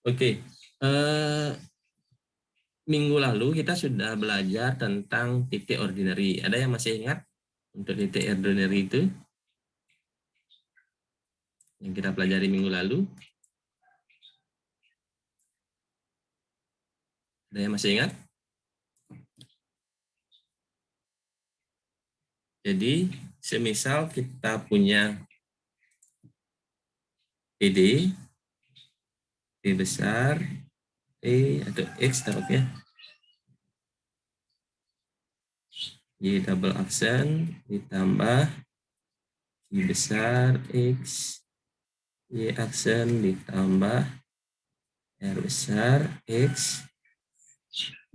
Oke, minggu lalu kita sudah belajar tentang titik ordinary. Ada yang masih ingat untuk titik ordinary itu? Yang kita pelajari minggu lalu? Ada yang masih ingat? Jadi, semisal kita punya PD, P besar, E atau X taruhnya, Y double aksen ditambah Y besar X, Y aksen ditambah R besar X,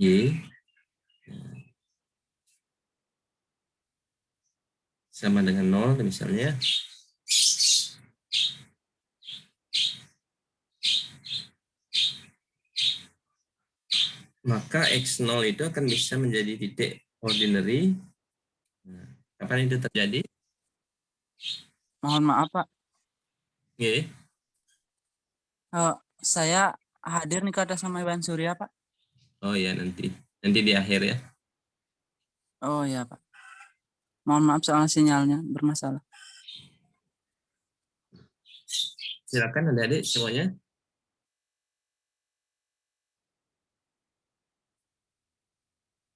Y sama dengan 0 misalnya. Maka X0 itu akan bisa menjadi titik ordinary. Nah, kapan itu terjadi? Mohon maaf, Pak. Y. Saya hadir nih atas nama Iwan Surya, Pak. Oh ya, nanti di akhir ya. Oh ya, Pak. Mohon maaf soal sinyalnya bermasalah. Silakan adik-adik semuanya.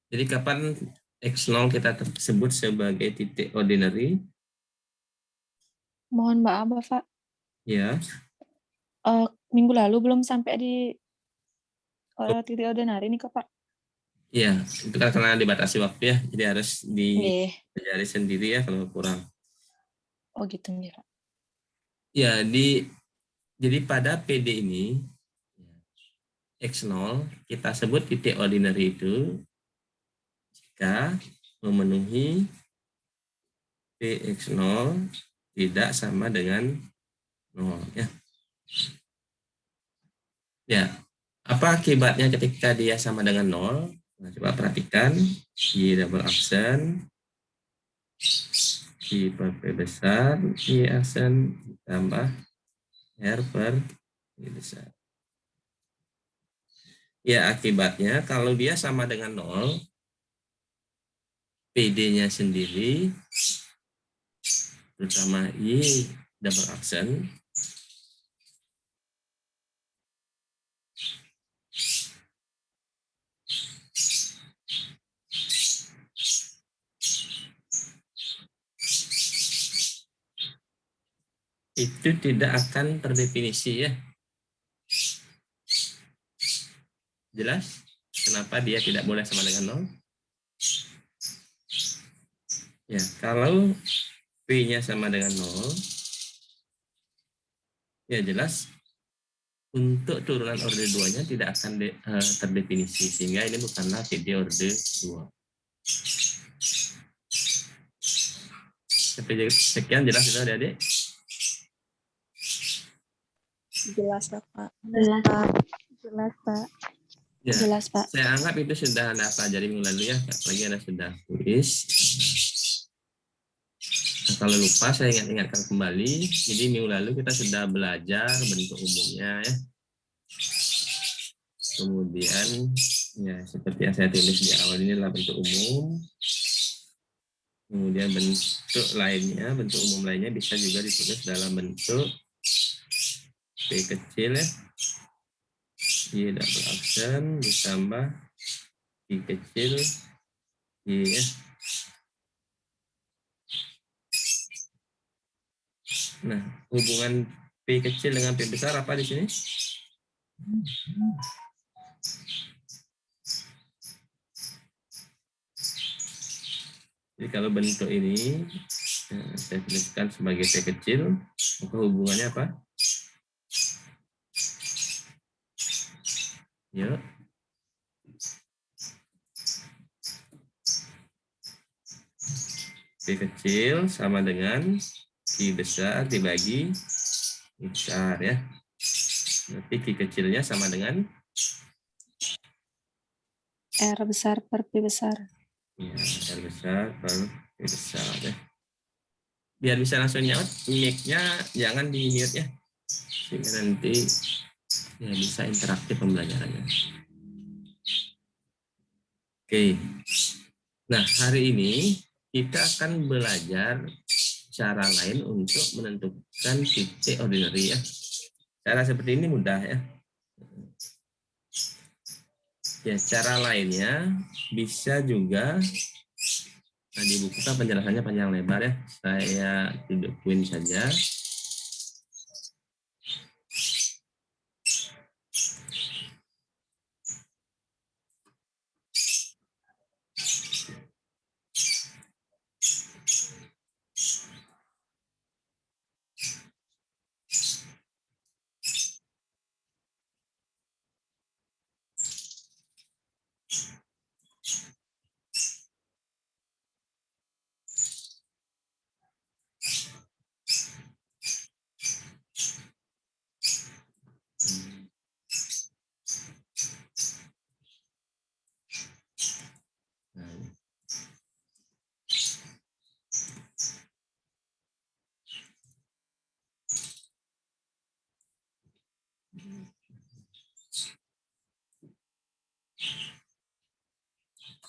Jadi kapan X0 kita sebut sebagai titik ordinary? Mohon maaf, Bapak. Ya. Minggu lalu belum sampai di titik ordinary nih, Kak, Pak. Iya, itu kan karena dibatasi waktu ya, jadi harus dipelajari sendiri ya kalau kurang. Oh gitu nih, Pak. Ya, jadi pada PD ini X0 kita sebut titik ordinary itu jika memenuhi Px0 tidak sama dengan 0 ya. Ya, apa akibatnya ketika dia sama dengan 0? Nah, coba perhatikan Y double aksen Y per P besar, Y aksen ditambah R per P besar. Ya, akibatnya kalau dia sama dengan 0, PD-nya sendiri, terutama Y double aksen, itu tidak akan terdefinisi ya. Jelas? Kenapa dia tidak boleh sama dengan 0? Ya, kalau P-nya sama dengan 0, ya jelas untuk turunan orde 2-nya tidak akan terdefinisi, sehingga ini bukanlah PD orde 2. Sekian jelas itu adik-adik? Jelas, Pak. Jelas, Pak. Jelas, Pak. Ya, Jelas, Pak. saya anggap itu sudah Anda pelajari minggu lalu ya, apalagi Anda sudah tulis. Nah, kalau lupa saya ingatkan kembali, jadi minggu lalu kita sudah belajar bentuk umumnya ya. Kemudian ya seperti yang saya tulis di awal ini adalah bentuk umum. Kemudian bentuk lainnya, bentuk umum lainnya bisa juga ditulis dalam bentuk P kecil ya. Y double aksen ditambah I kecil Y ya. Nah, hubungan P kecil dengan P besar apa di sini? Jadi kalau bentuk ini saya tuliskan sebagai P kecil, maka hubungannya apa? Yuk. P kecil sama dengan I besar dibagi I besar ya. Berarti Q kecilnya sama dengan R besar per P besar. Ya, R besar per P besar ya. Biar bisa langsung nyaut, mic-nya jangan di mute ya. Sehingga nanti ya bisa interaktif pembelajarannya. Oke. Nah, hari ini kita akan belajar cara lain untuk menentukan titik ordinary ya. Cara seperti ini mudah ya. Ya, cara lainnya bisa juga, nah di buku kan penjelasannya panjang lebar ya. Saya tunjukin saja. Nah,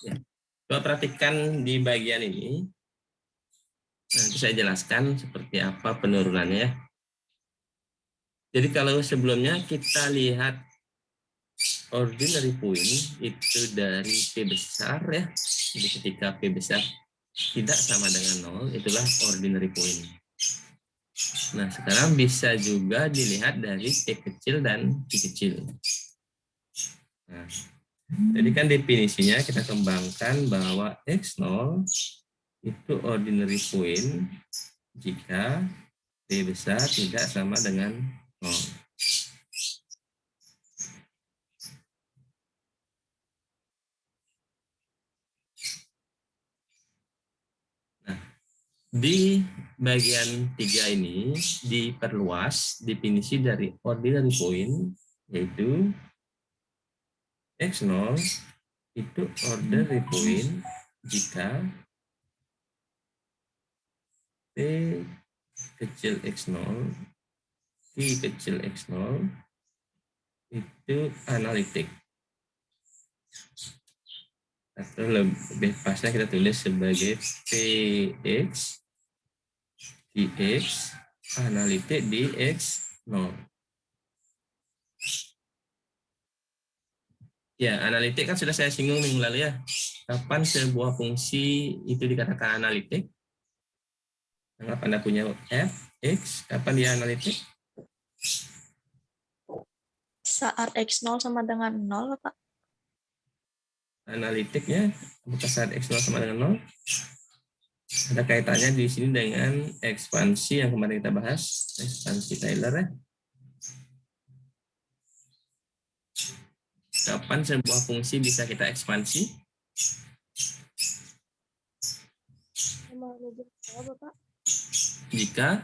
ya. Coba perhatikan di bagian ini. Nanti saya jelaskan seperti apa penurunannya ya. Jadi kalau sebelumnya kita lihat ordinary point itu dari P besar ya. Jadi ketika P besar tidak sama dengan 0, itulah ordinary point. Nah, sekarang bisa juga dilihat dari P kecil dan Q kecil. Nah, jadi kan definisinya kita kembangkan bahwa X0 itu ordinary point jika P besar tidak sama dengan 0. Nah, di bagian 3 ini diperluas definisi dari ordinary point, yaitu X0 itu ordinary point jika P kecil X0, Q kecil X0 itu analitik. Atau lebih pasnya kita tulis sebagai PX, QX, analitik di X0. Ya, analitik kan sudah saya singgung minggu lalu ya. Kapan sebuah fungsi itu dikatakan analitik? Anggap Anda punya f, x, kapan dia analitik? Saat X0 sama dengan 0, Pak. Analitiknya apakah saat X0 sama dengan 0? Ada kaitannya di sini dengan ekspansi yang kemarin kita bahas, ekspansi Taylor ya. Kapan sebuah fungsi bisa kita ekspansi? Jika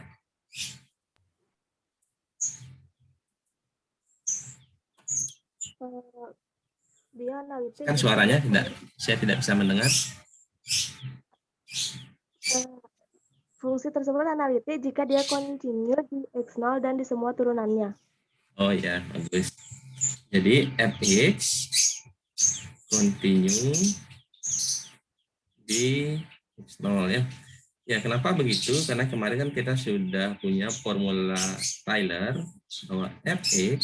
dia analitik kan suaranya saya tidak bisa mendengar. Fungsi tersebut analitik jika dia kontinu di X0 dan di semua turunannya. Oh ya, bagus. Jadi fx continue di X0 ya. Ya, kenapa begitu? Karena kemarin kan kita sudah punya formula Taylor bahwa fx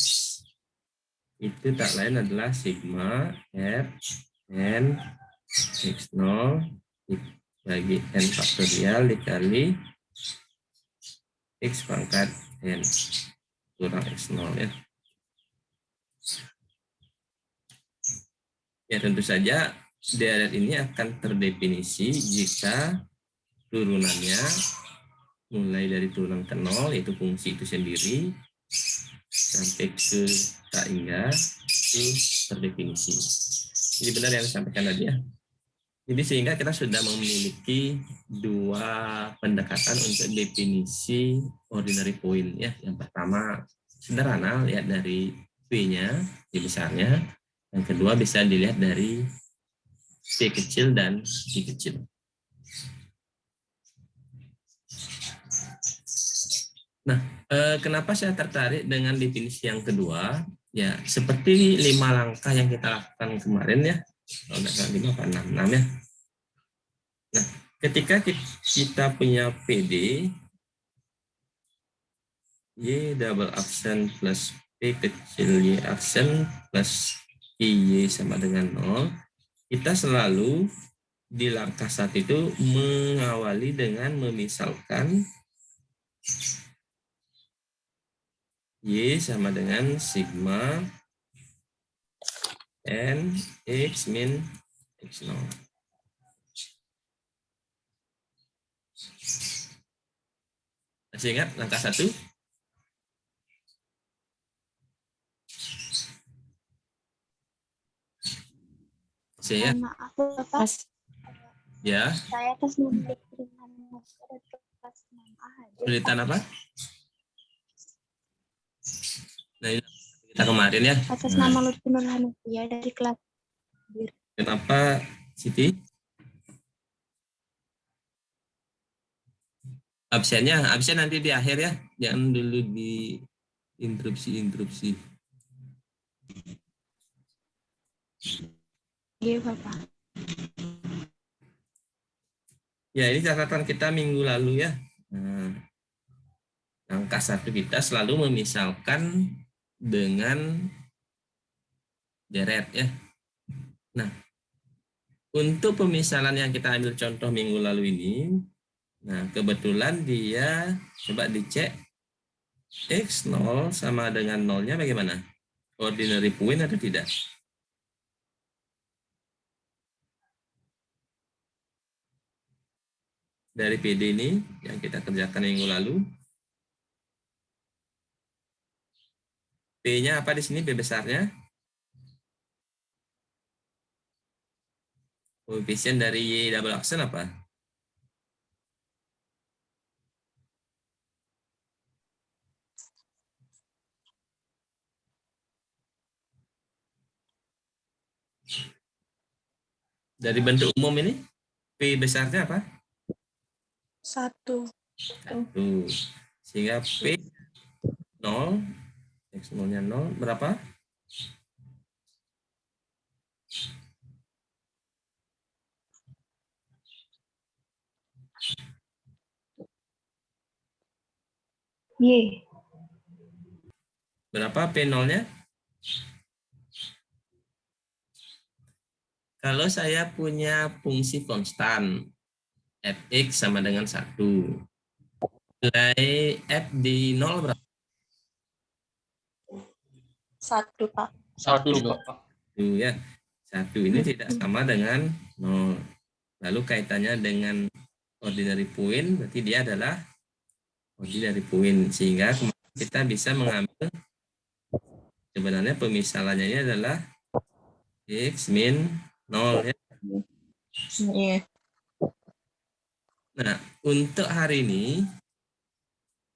itu tak lain adalah sigma f n x0 bagi n faktorial dikali x pangkat n kurang x0 ya. Ya, tentu saja deret ini akan terdefinisi jika turunannya mulai dari turunan ke 0, yaitu fungsi itu sendiri, sampai ke tak hingga itu terdefinisi. Jadi benar yang disampaikan tadi ya. Jadi sehingga kita sudah memiliki dua pendekatan untuk definisi ordinary point ya. Yang pertama sederhana, lihat dari P-nya, P besarnya. Yang kedua bisa dilihat dari P kecil dan I kecil. Nah, kenapa saya tertarik dengan definisi yang kedua? Ya, seperti 5 langkah yang kita lakukan kemarin ya. Kalau nggak salah 5 apa 6 ya. Nah, ketika kita punya PD, Y double aksen plus P kecil Y aksen plus Y sama dengan 0, kita selalu di langkah 1 itu mengawali dengan memisalkan Y sama dengan sigma N X min X0. Masih ingat langkah 1? Saya Maaf Bapak, ya, saya atas nama dari kelas 6A hadir. kesulitan apa? Nah, ini kita kemarin ya. Atas Nah, nama Lutfi Nurhanafiah dari kelas hadir. kenapa Siti? Absen nanti di akhir ya. Jangan dulu di interupsi. Iya Bapak. Ya, ini catatan kita minggu lalu ya. Nah, langkah 1 kita selalu memisalkan dengan deret ya. Nah, untuk pemisalan yang kita ambil contoh minggu lalu ini, nah kebetulan dia coba dicek X0 sama dengan 0-nya bagaimana? Ordinary point atau tidak? Dari PD ini yang kita kerjakan minggu lalu. P-nya apa di sini? P besarnya? Koefisien dari Y double aksen apa? Dari bentuk umum ini, P besarnya apa? 1. 1. Sehingga P 0, X0-nya 0, berapa? Y. Berapa P0-nya? Kalau saya punya fungsi konstan, fx sama dengan 1. Nilai f di 0 berapa? 1 Pak. 1 Ya. 1 ini tidak sama dengan 0. Lalu kaitannya dengan ordinary point, berarti dia adalah ordinary point. Sehingga kita bisa mengambil, sebenarnya pemisalannya ini adalah x min 0 ya. Iya. Nah, untuk hari ini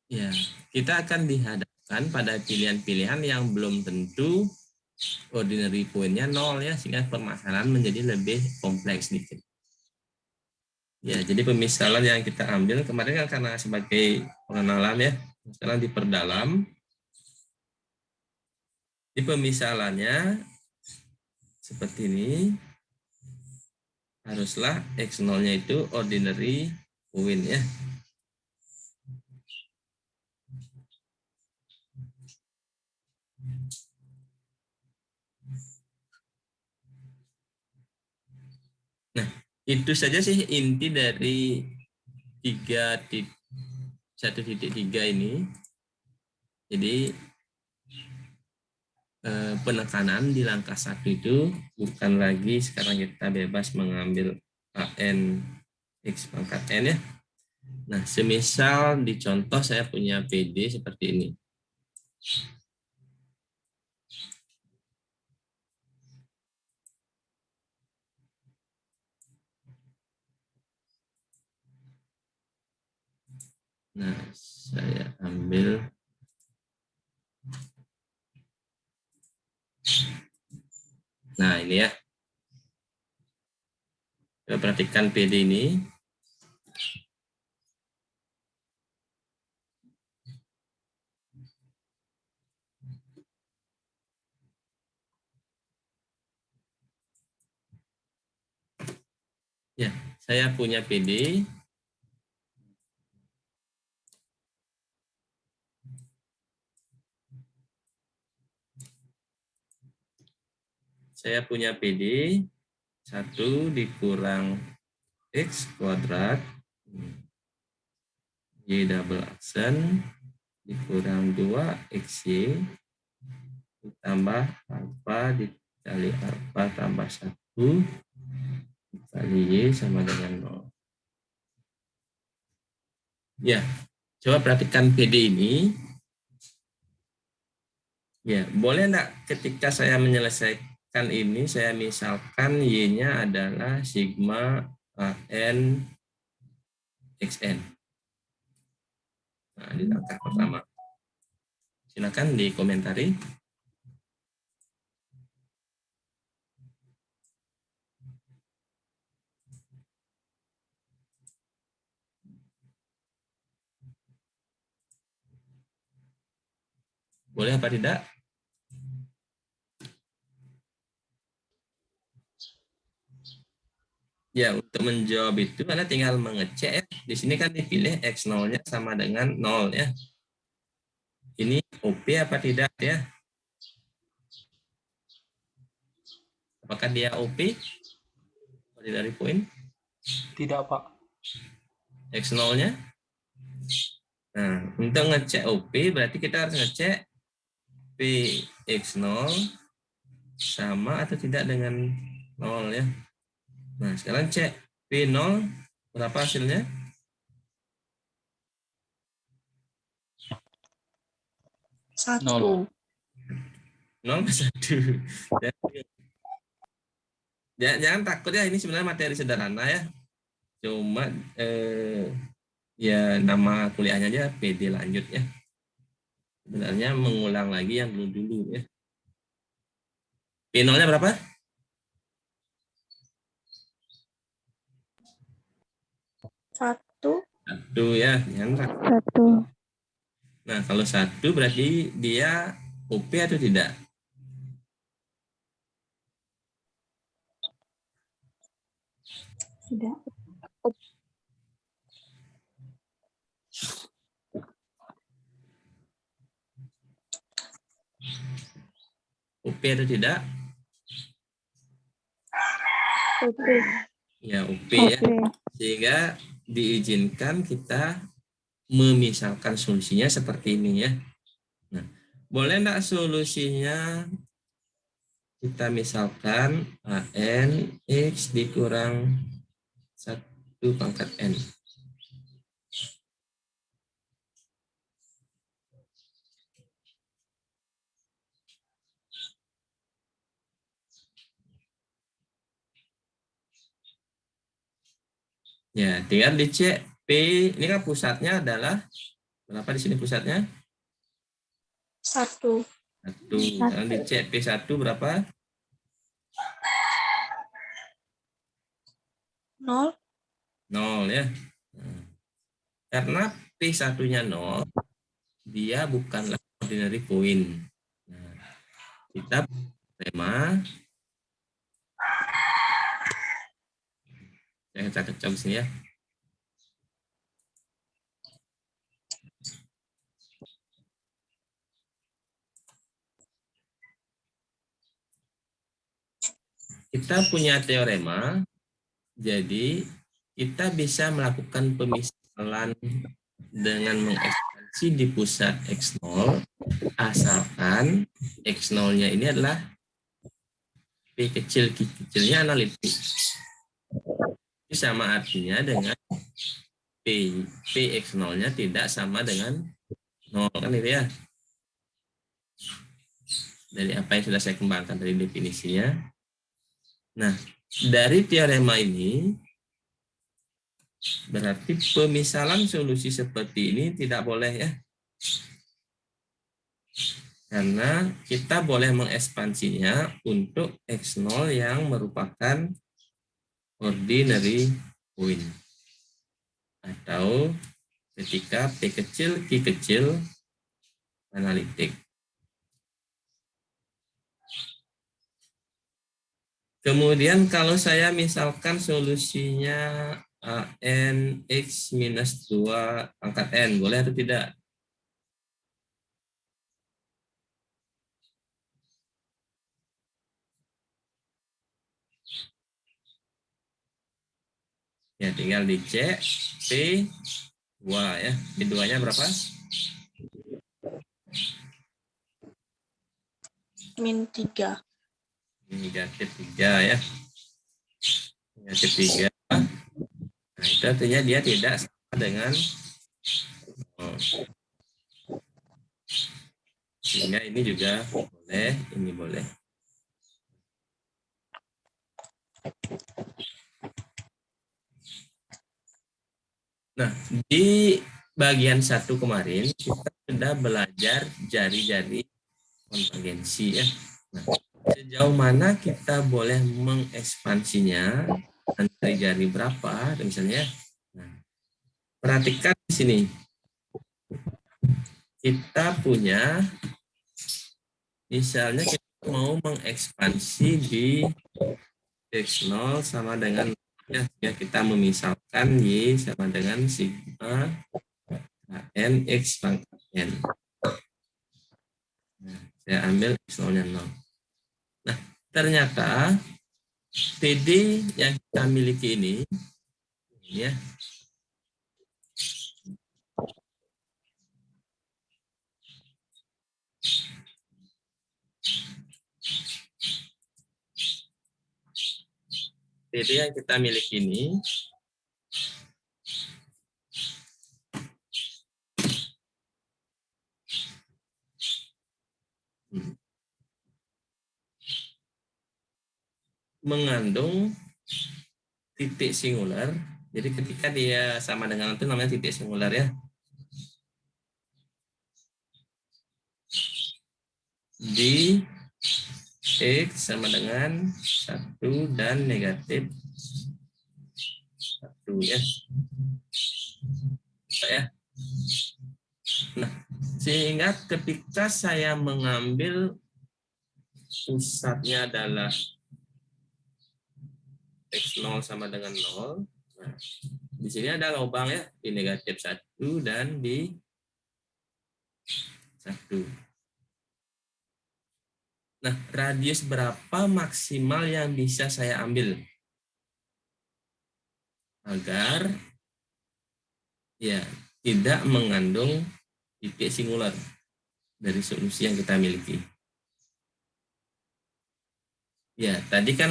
ya, kita akan dihadapkan pada pilihan-pilihan yang belum tentu ordinary point-nya 0 ya, sehingga permasalahan menjadi lebih kompleks sedikit. Ya, jadi pemisalan yang kita ambil kemarin kan karena sebagai pengenalan ya, sekarang diperdalam. Di pemisalannya seperti ini, haruslah X0-nya itu ordinary point ya. Nah, itu saja sih inti dari 1.3 ini. Jadi penekanan di langkah 1 itu bukan lagi sekarang kita bebas mengambil AN X pangkat N ya. Nah, semisal di contoh saya punya PD seperti ini. Nah, saya ambil nah ini ya. Coba perhatikan PD ini. Ya, saya punya PD. Saya punya PD 1 dikurang X kuadrat Y double aksen dikurang 2XY ditambah alfa dikali alfa tambah 1 dikali Y sama dengan 0. Ya, coba perhatikan PD ini. Ya, boleh enggak ketika saya menyelesaikan ini, saya misalkan Y-nya adalah sigma AN XN. Nah, di langkah pertama. Silakan dikomentari. Boleh apa tidak? Ya, untuk menjawab itu Anda tinggal mengecek ya. Di sini kan dipilih X0-nya sama dengan 0 ya. Ini OP apa tidak ya? Apakah dia OP? Dari poin? Tidak, Pak. X0-nya? Nah, untuk ngecek OP berarti kita harus ngecek Px0 sama atau tidak dengan 0 ya. Nah, sekarang cek P0 berapa hasilnya? 1. 0 ke 1. Jangan takut ya, ini sebenarnya materi sederhana ya. Cuma ya nama kuliahnya aja PD lanjut ya. Sebenarnya mengulang lagi yang dulu-dulu ya. P0-nya berapa? 1. 1 ya, jangan takut. 1. Nah, kalau 1 berarti dia OP atau tidak? Tidak. OP atau tidak? Oke. Ya, OP ya. Sehingga diizinkan kita memisalkan solusinya seperti ini ya. Nah, boleh enggak solusinya kita misalkan AN X dikurang 1 pangkat N. Ya, tinggal dicek P, ini kan pusatnya adalah berapa di sini pusatnya? 1. 1. Sekarang dicek P1 berapa? 0. 0 ya. Nah, karena P1-nya 0, dia bukanlah ordinary point. Nah, kita tema saya catat di sini ya. Kita punya teorema, jadi kita bisa melakukan pemisalan dengan mengekspansi di pusat X0, asalkan X0-nya ini adalah P kecilnya analitik. Ini sama artinya dengan Px0-nya tidak sama dengan 0 kan itu ya. Dari apa yang sudah saya kembangkan dari definisinya. Nah, dari teorema ini berarti pemisalan solusi seperti ini tidak boleh ya. Karena kita boleh mengekspansinya untuk X0 yang merupakan ordinary point. Atau ketika P kecil, Q kecil, analitik. Kemudian kalau saya misalkan solusinya n x minus 2 pangkat n, boleh atau tidak? Ya, tinggal dicek P2 ya. P2-nya berapa? Min 3. Negatif 3 ya. Negatif 3. Nah, itu artinya dia tidak sama dengan sehingga ini juga boleh, ini boleh. Nah, di bagian 1 kemarin kita sudah belajar jari-jari konvergensi ya. Nah, sejauh mana kita boleh mengekspansinya dan jari-jari berapa misalnya. Nah, perhatikan di sini. Kita punya misalnya kita mau mengekspansi di x0 sama dengan ya kita memisalkan y sama dengan sigma n x pangkat n. Nah, saya ambil x0-nya 0. Nah, ternyata TD yang kita miliki ini ya, TD yang kita miliki ini mengandung titik singular. Jadi ketika dia sama dengan itu namanya titik singular ya. Di X sama dengan 1 dan negatif 1 ya. Nah, sehingga ketika saya mengambil pusatnya adalah X0 sama dengan 0, nah, di sini ada lubang ya, di negatif 1 dan di 1. Nah, radius berapa maksimal yang bisa saya ambil agar ya tidak mengandung titik singular dari solusi yang kita miliki. Ya, tadi kan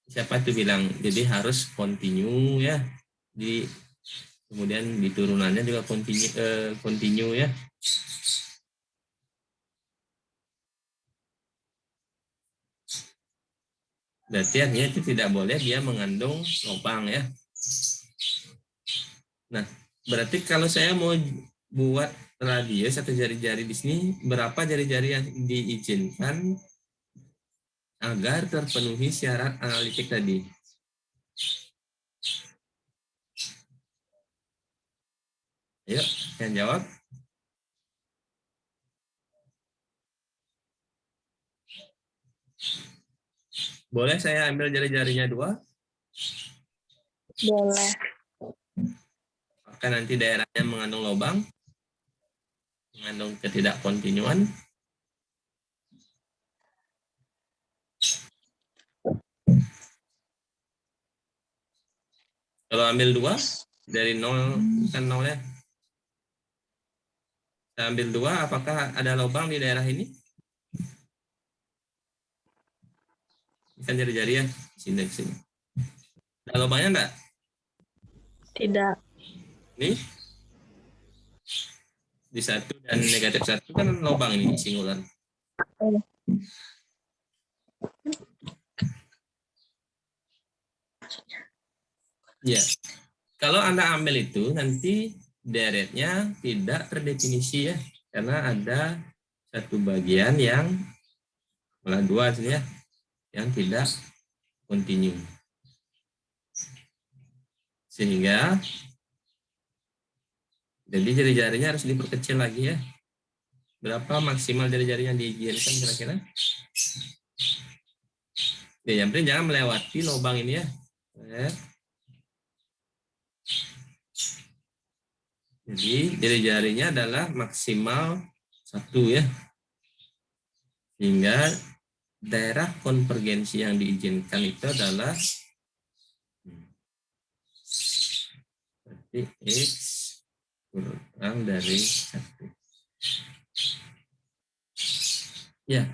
siapa itu bilang jadi harus continue ya. Kemudian di turunannya juga continue ya. Berarti artinya itu tidak boleh dia mengandung lubang ya. Nah, berarti kalau saya mau buat radius atau jari-jari di sini, berapa jari-jari yang diizinkan agar terpenuhi syarat analitik tadi? Ayo, yang jawab. Boleh saya ambil jari-jarinya 2? Boleh. Maka nanti daerahnya mengandung lubang, mengandung ketidakkontinuan. Kalau ambil 2 dari 0 kan 0 ya. Saya ambil 2, apakah ada lubang di daerah ini? Kan jari-jari ya, sini ke sini. Ada lubangnya enggak? Tidak. Ini di 1 dan negatif 1 kan lubang ini singular. Ya, kalau Anda ambil itu nanti deretnya tidak terdefinisi ya, karena ada satu bagian yang malah 2 sini ya, yang tidak continue. Sehingga jadi jari-jarinya harus diperkecil lagi ya. Berapa maksimal jari-jari yang diizinkan kira-kira? Ya, yang penting jangan melewati lubang ini ya. Jadi jari-jarinya adalah maksimal 1 ya. Sehingga daerah konvergensi yang diizinkan itu adalah berarti X kurang dari 1. Ya,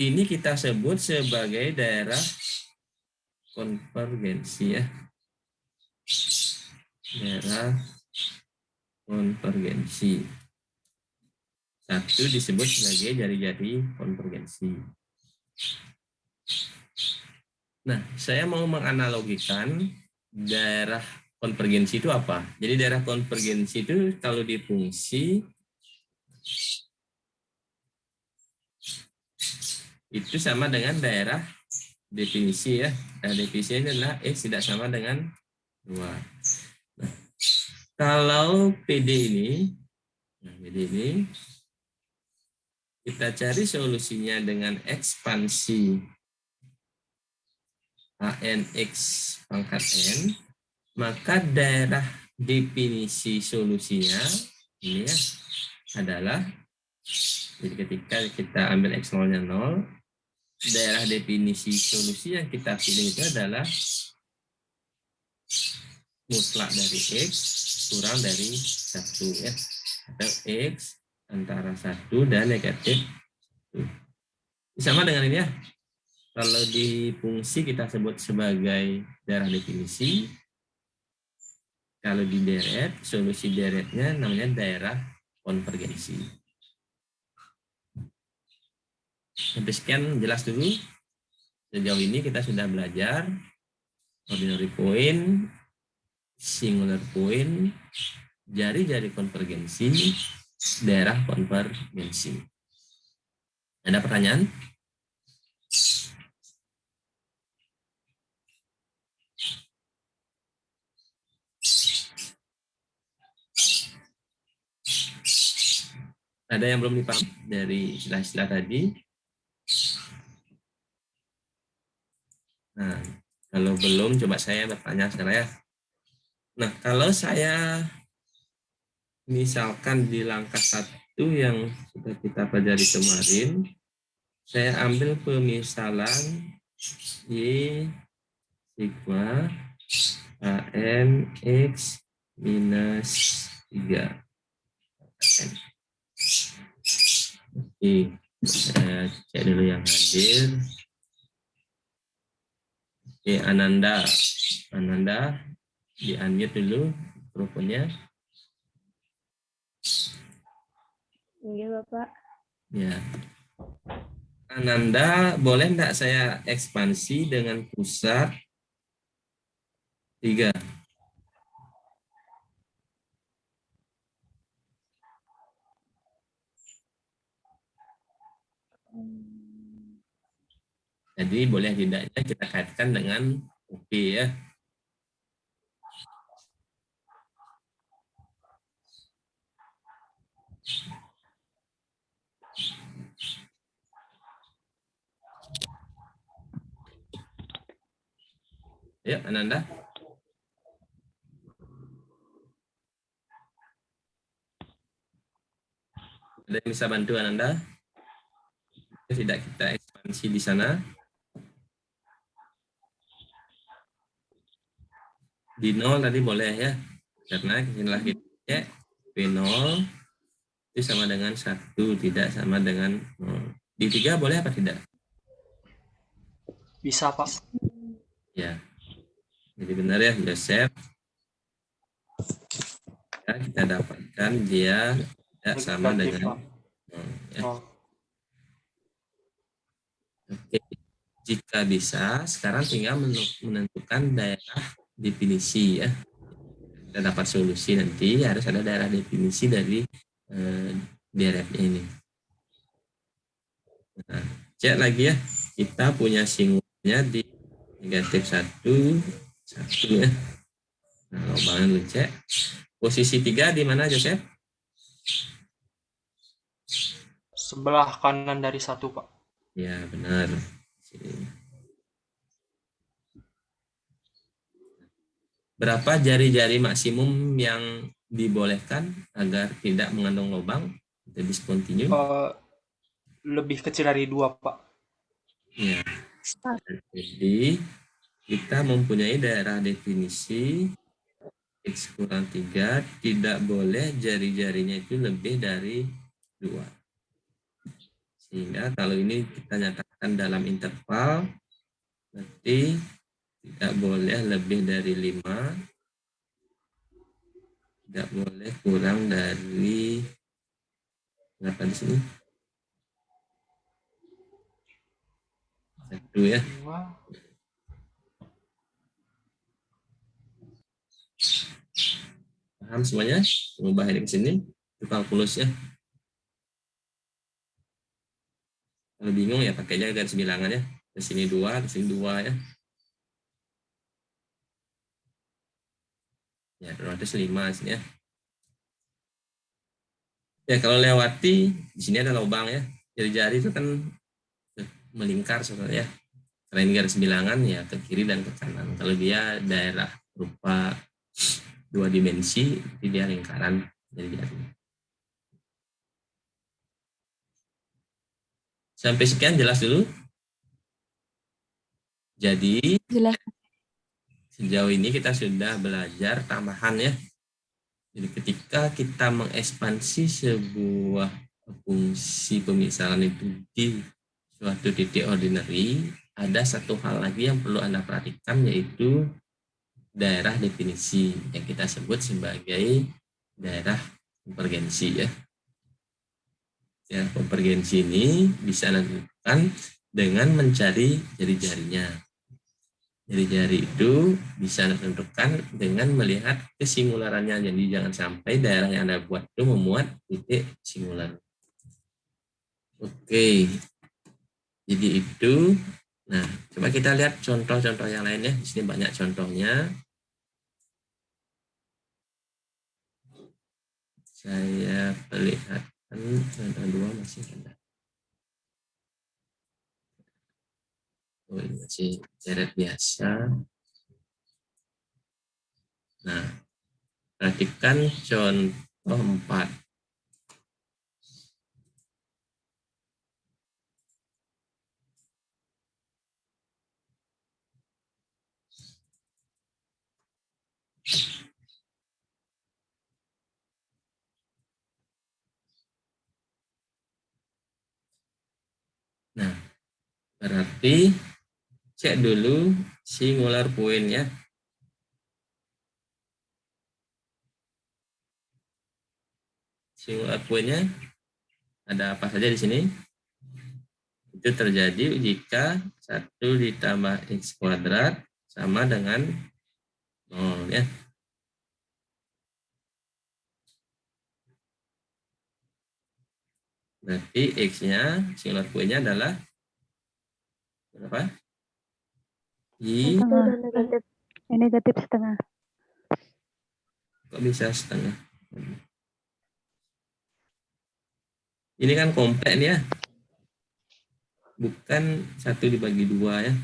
ini kita sebut sebagai daerah konvergensi ya. Daerah konvergensi. 1 disebut sebagai jari-jari konvergensi. Nah, saya mau menganalogikan daerah konvergensi itu apa? Jadi daerah konvergensi itu kalau di fungsi itu sama dengan daerah definisi ya. Nah, definisi ini adalah X tidak sama dengan 2. Nah, kalau PD ini, kita cari solusinya dengan ekspansi ANX pangkat N, maka daerah definisi solusinya ini ya adalah, jadi ketika kita ambil X0-nya 0, daerah definisi solusi yang kita pilih itu adalah mutlak dari X kurang dari 1 ya, atau X antara 1 dan negatif 1. Sama dengan ini ya. Kalau di fungsi kita sebut sebagai daerah definisi. Kalau di deret, solusi deretnya namanya daerah konvergensi. Sampai sekian jelas dulu. Sejauh ini kita sudah belajar ordinary point, singular point, jari-jari konvergensi, daerah konvergensi. Ada pertanyaan? Ada yang belum dipaham dari istilah-istilah tadi? Nah, kalau belum, coba saya bertanya sekarang ya. Nah, kalau saya misalkan di langkah 1 yang sudah kita pelajari kemarin, saya ambil pemisalan Y sigma AN X minus 3. Oke, saya cek dulu yang hadir. Oke, Ananda di-unmute dulu mikrofonnya. Iya, Bapak. Ya. Ananda, boleh enggak saya ekspansi dengan pusat 3? Jadi boleh tidaknya kita kaitkan dengan OP ya. Ya, Ananda. Ada yang bisa bantu Ananda? Tidak kita ekspansi di sana. Di 0 tadi boleh ya. Karena inilah kita P0 itu sama dengan 1, tidak sama dengan 0. Di 3 boleh apa tidak? Bisa, Pak. Ya. Jadi benar ya, Joseph. Ya, kita dapatkan dia tidak sama dengan 0. Ya. Oke. Jika bisa, sekarang tinggal menentukan daerah definisi ya. Kita dapat solusi nanti, harus ada daerah definisi dari deretnya ini. Nah, cek lagi ya, kita punya singlenya di negatif 1, 1 ya. Nah, lubangnya lu cek. Posisi 3 di mana, Joseph? Sebelah kanan dari 1, Pak. Ya, benar. Sini. Berapa jari-jari maksimum yang dibolehkan agar tidak mengandung lubang? Kita discontinue. Lebih kecil dari 2, Pak. Ya. Jadi kita mempunyai daerah definisi X kurang 3, tidak boleh jari-jarinya itu lebih dari 2. Sehingga kalau ini kita nyatakan dalam interval, berarti tidak boleh lebih dari 5, tidak boleh kurang dari berapa di sini? 1 ya. 2. Paham semuanya? Mengubah ini ke sini, itu kalkulus ya. Kalau bingung ya pakai aja garis bilangan ya. Ke sini 2, ke sini 2 ya. Ya, otomatis 5 sini ya. Ya, kalau lewati di sini ada lubang ya. Jari-jari itu kan melingkar sebenarnya. Selain garis bilangan ya ke kiri dan ke kanan. Kalau dia daerah berupa 2 dimensi, dia lingkaran jari-jari. Sampai sekian jelas dulu. Jadi Jelas. sejauh ini kita sudah belajar tambahan ya. Jadi ketika kita mengekspansi sebuah fungsi pemisalan itu di suatu titik ordinary, ada satu hal lagi yang perlu Anda perhatikan, yaitu daerah definisi yang kita sebut sebagai daerah konvergensi ya. Ya, konvergensi ini bisa dilakukan dengan mencari jari-jarinya. Jari-jari itu bisa ditentukan dengan melihat kesingularannya. Jadi jangan sampai daerah yang Anda buat itu memuat titik singular. Oke. Jadi itu. Nah, coba kita lihat contoh-contoh yang lainnya. Di sini banyak contohnya. Saya perlihatkan contoh 2 masih ada. Oh, ini masih seret biasa. Nah, perhatikan contoh 4. Nah, berarti cek dulu singular point ya. Singular point-nya ada apa saja di sini? Itu terjadi jika 1 ditambah X kuadrat sama dengan 0 ya. Berarti X-nya, singular point-nya adalah berapa? I. Negatif. Negatif setengah. Kok bisa setengah? Ini kan kompleks nih ya. Bukan 1 dibagi 2 ya.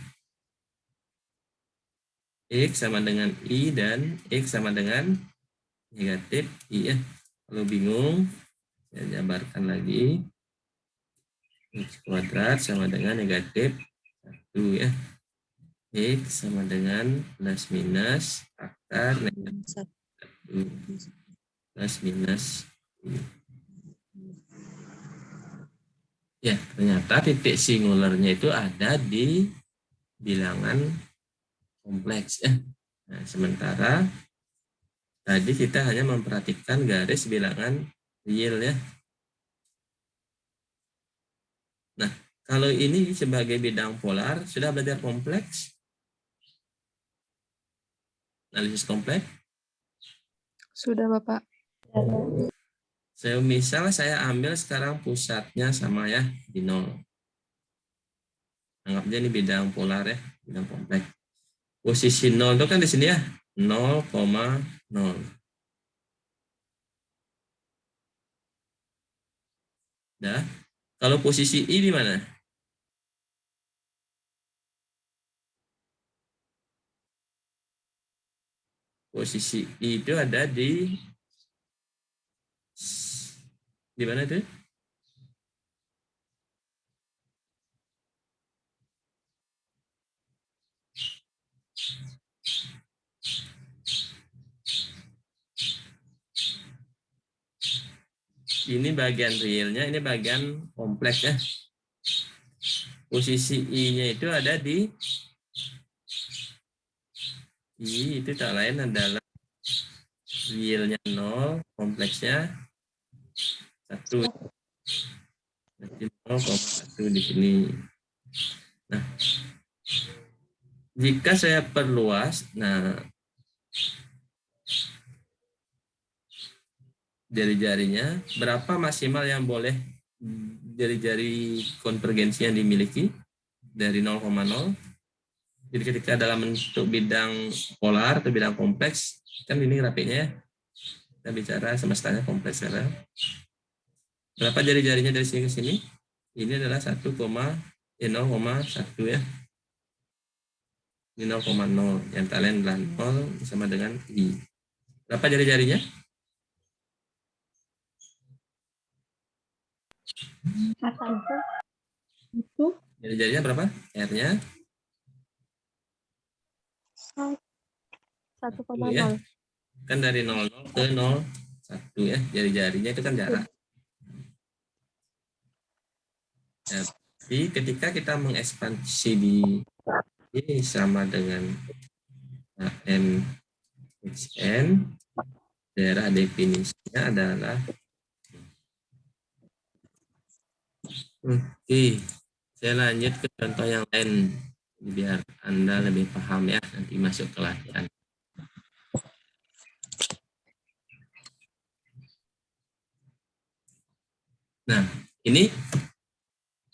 X sama dengan I dan X sama dengan negatif I ya. Kalau bingung, saya jabarkan lagi. X kuadrat sama dengan negatif 1 ya. X sama dengan plus minus akar negatif 1 plus minus I. Ya, ternyata titik singularnya itu ada di bilangan kompleks ya. Nah, sementara tadi kita hanya memperhatikan garis bilangan real ya. Nah, kalau ini sebagai bidang polar, sudah belajar kompleks? Analisis kompleks? Sudah, Bapak. Misal saya ambil sekarang pusatnya sama ya, di 0. Anggap aja ini bidang polar ya, bidang kompleks. Posisi 0 itu kan di sini ya, 0,0. Nah, kalau posisi I di mana? Posisi I itu ada di mana tuh? Ini bagian realnya, ini bagian kompleks ya. Posisi I-nya itu ada di I, itu tak lain adalah realnya 0, kompleksnya 1. Berarti 0,1 di sini. Nah, jika saya perluas, nah jari-jarinya berapa maksimal yang boleh jari-jari konvergensi yang dimiliki dari 0,0. Jadi ketika dalam bentuk bidang polar atau bidang kompleks, kan ini grafiknya ya. Kita bicara semestanya kompleks sekarang. Berapa jari-jarinya dari sini ke sini? Ini adalah 0,1 ya. Ini 0,0. Yang lain adalah 0 sama dengan I. Berapa jari-jarinya? 1. Jari-jarinya berapa? R-nya? 1,0. Ya. Kan dari 00 ke 01 ya. Jari-jarinya itu kan jarak. Jadi ketika kita mengekspansi di ini sama dengan AM XN, daerah definisinya adalah oke. Saya lanjut ke contoh yang lain biar Anda lebih paham ya nanti masuk ke latihan. Nah, ini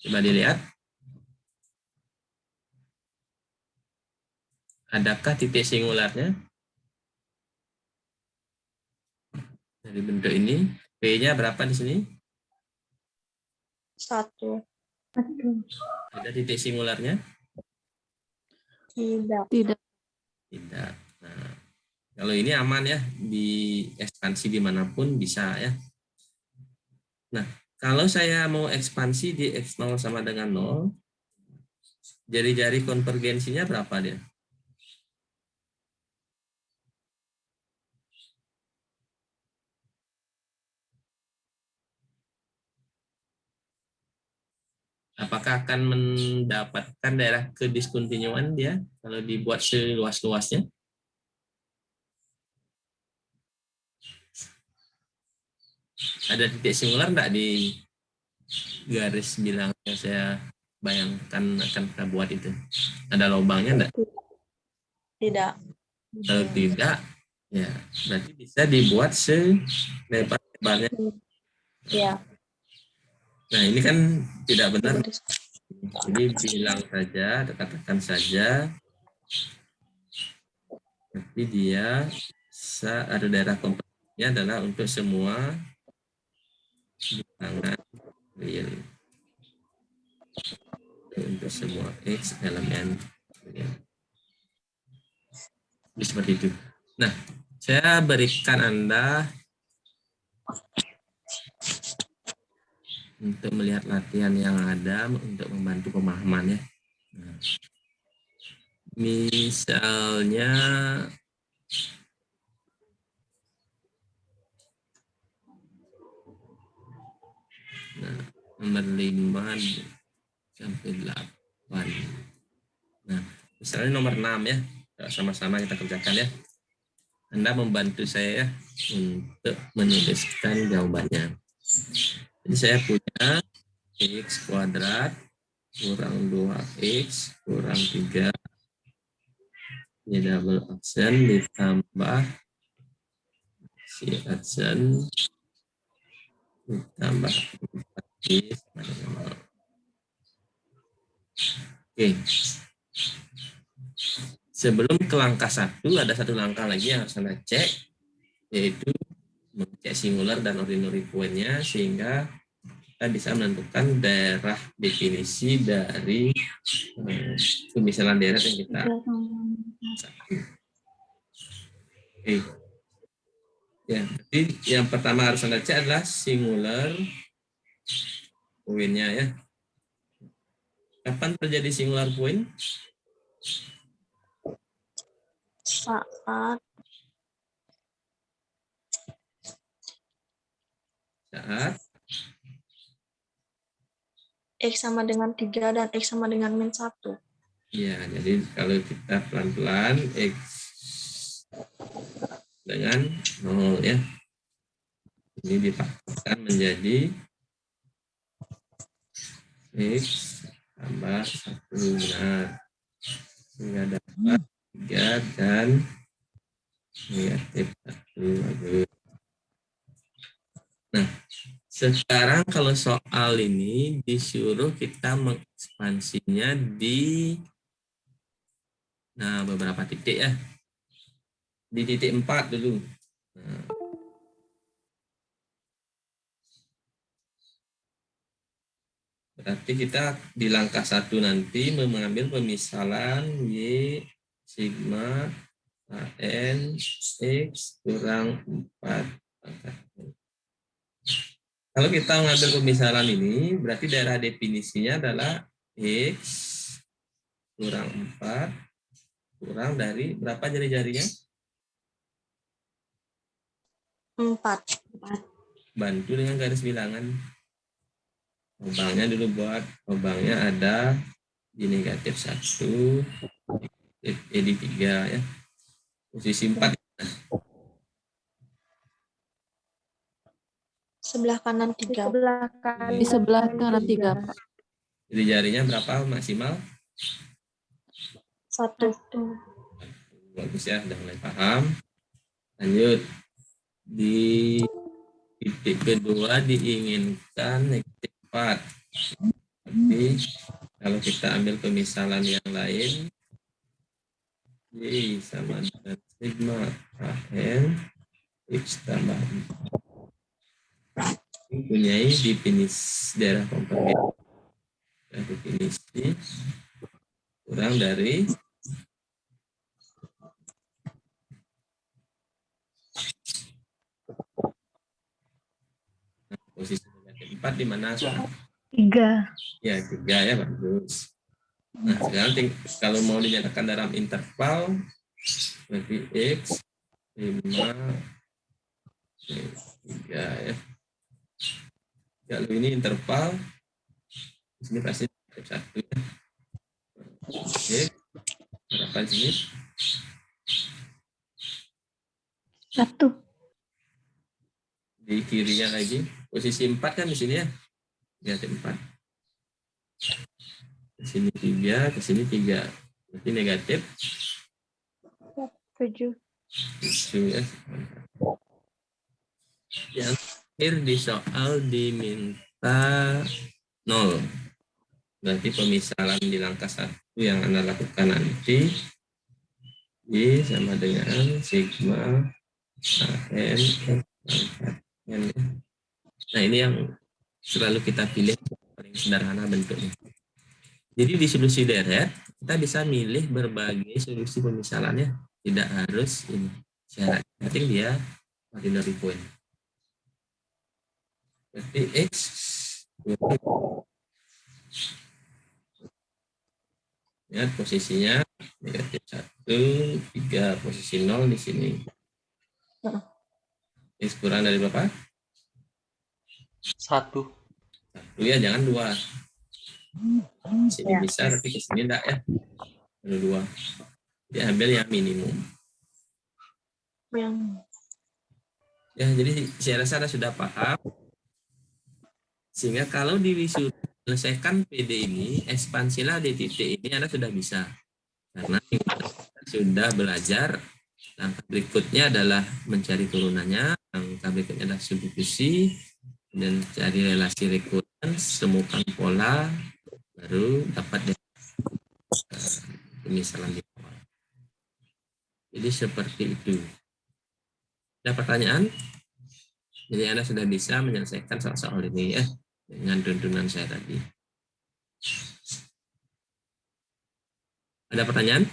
coba dilihat. Adakah titik singularnya? Dari bentuk ini, P-nya berapa di sini? 1. Ada titik singularnya? Tidak. Tidak. Tidak. Nah, kalau ini aman ya, di ekspansi dimanapun bisa ya. Nah, kalau saya mau ekspansi di X0 sama dengan 0, jari-jari konvergensinya berapa dia? Apakah akan mendapatkan daerah kediskontinuan dia kalau dibuat seluas-luasnya? Ada titik singular enggak di garis bilang yang saya bayangkan akan kita buat itu? Ada lubangnya enggak? Tidak. Kalau tidak, ya berarti bisa dibuat selebar-lebarnya. Ya. Nah ini kan tidak benar. Jadi bilang saja, katakan saja, tapi dia bisa ada daerah kompresinya adalah untuk semua bilangan real. Untuk semua X elemen real. Jadi seperti itu. Nah, saya berikan Anda untuk melihat latihan yang ada untuk membantu pemahamannya. Nah, misalnya nomor 5 sampai 8. Nah, misalnya nomor 6 ya. Sama-sama kita kerjakan ya. Anda membantu saya untuk menuliskan jawabannya. Jadi saya punya X kuadrat kurang 2X kurang 3 ini double option ditambah si option ditambah 4X sama dengan 0. Oke. sebelum ke langkah 1 ada satu langkah lagi yang harus Anda cek, yaitu mengecek singular dan ordinary point-nya sehingga kita bisa menentukan daerah definisi dari pemisalan daerah yang kita. Oke. Ya, jadi yang pertama harus Anda cek adalah singular point-nya ya. Kapan terjadi singular point? Saat X sama dengan 3 dan X sama dengan min 1. Ya, jadi kalau kita pelan-pelan X dengan 0 ya. Ini dipaksakan menjadi X tambah 1 benar. Sehingga dapat 3 dan negatif 1. Bagus. Nah, sekarang kalau soal ini disuruh kita mengekspansinya di beberapa titik ya. Di titik 4 dulu. Nah. Berarti kita di langkah 1 nanti mengambil pemisalan Y sigma AN X kurang 4. Kalau kita mengambil pemisalan ini, berarti daerah definisinya adalah X kurang 4 kurang dari berapa jari-jarinya? 4. Bantu dengan garis bilangan. Obangnya dulu buat, obangnya ada di negatif 1, di 3 ya. Posisi 4. Sebelah kanan 3. Di sebelah kanan 3, Pak. Jadi jarinya berapa maksimal? 1. Bagus ya, udah mulai paham. Lanjut. Di titik kedua diinginkan negatif 4. Tapi kalau kita ambil pemisalan yang lain, Y sama dengan sigma AN X tambah 4. Mempunyai definisi daerah komponen. Definisi kurang dari posisi negatif 4 di mana? 3. Ya, 3 ya, bagus. Nah, sekarang kalau mau dinyatakan dalam interval, berarti X 5 3 ya. Kalau ini interval, di sini pasti 1 ya. Oke, berapa di sini? 1. Di kirinya lagi, posisi 4 kan di sini ya. Negatif 4. Ke sini 3, ke sini 3. Berarti negatif 7. 7 ya. Yang terakhir di soal diminta 0. Berarti pemisalan di langkah 1 yang Anda lakukan nanti Y sama dengan sigma AN. Nah, ini yang selalu kita pilih paling sederhana bentuknya. Jadi di solusi deret kita bisa milih berbagai solusi pemisalannya, tidak harus ini. Syarat penting dia ordinary point. Berarti X lihat posisinya negatif 1, 3, posisi 0 di sini. X kurang dari berapa? 1. 1 ya, jangan 2. Sini bisa, tapi ke sini enggak ya. Ada 2. Dia ambil yang minimum. Ya, jadi saya rasa Anda sudah paham. Sehingga kalau diselesaikan PD ini, ekspansilah di titik ini Anda sudah bisa. Karena kita sudah belajar, langkah berikutnya adalah mencari turunannya, langkah berikutnya adalah substitusi, dan cari relasi recurrence, temukan pola, baru dapat pemisalan di awal. Jadi seperti itu. Ada pertanyaan? Jadi Anda sudah bisa menyelesaikan soal-soal ini ya dengan tuntunan saya tadi. Ada pertanyaan?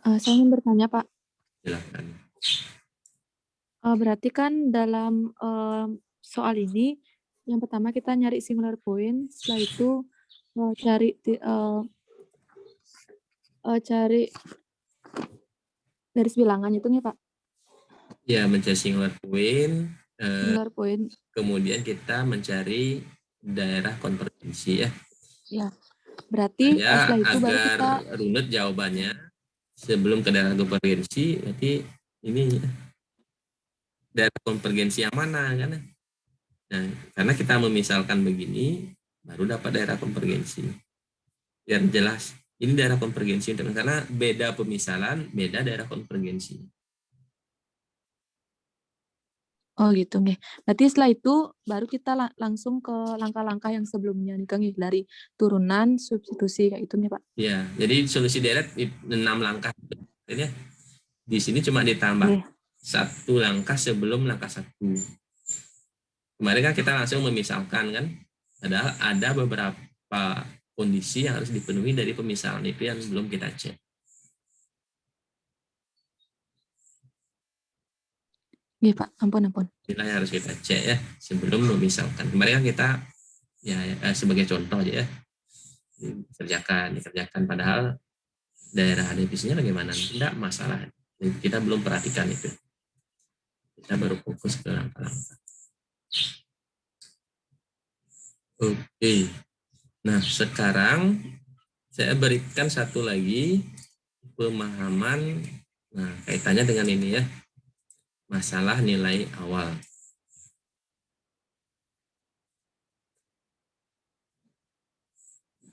Saya ingin bertanya, Pak. Silakan. Berarti kan dalam soal ini, yang pertama kita nyari singular point, setelah itu cari garis bilangan itu nih, Pak. Ya, mencari singular point. Singular point. Kemudian kita mencari daerah konvergensi ya. Ya. Berarti setelah itu baru agar kita runut jawabannya sebelum ke daerah konvergensi, berarti ini daerah konvergensi yang mana kan? Nah, karena kita memisalkan begini, baru dapat daerah konvergensi. Biar jelas, ini daerah konvergensi karena beda pemisalan, beda daerah konvergensi. Oh gitu nih. Berarti setelah itu baru kita langsung ke langkah-langkah yang sebelumnya nih Kang, dari turunan, substitusi kayak itu nih Pak. Ya, jadi solusi deret 6 langkah. Ini di sini cuma ditambah satu langkah sebelum langkah 1. Kemarin kan kita langsung memisalkan kan, padahal ada beberapa kondisi yang harus dipenuhi dari pemisalan itu yang belum kita cek. Iya Pak, ampun. Inilah yang harus kita cek ya sebelum memisalkan. Kemarin kan kita ya sebagai contoh aja ya dikerjakan padahal daerah defisitnya bagaimana tidak masalah, kita belum perhatikan itu, kita baru fokus ke langkah-langkah. Oke, nah sekarang saya berikan satu lagi pemahaman, nah kaitannya dengan ini ya, masalah nilai awal.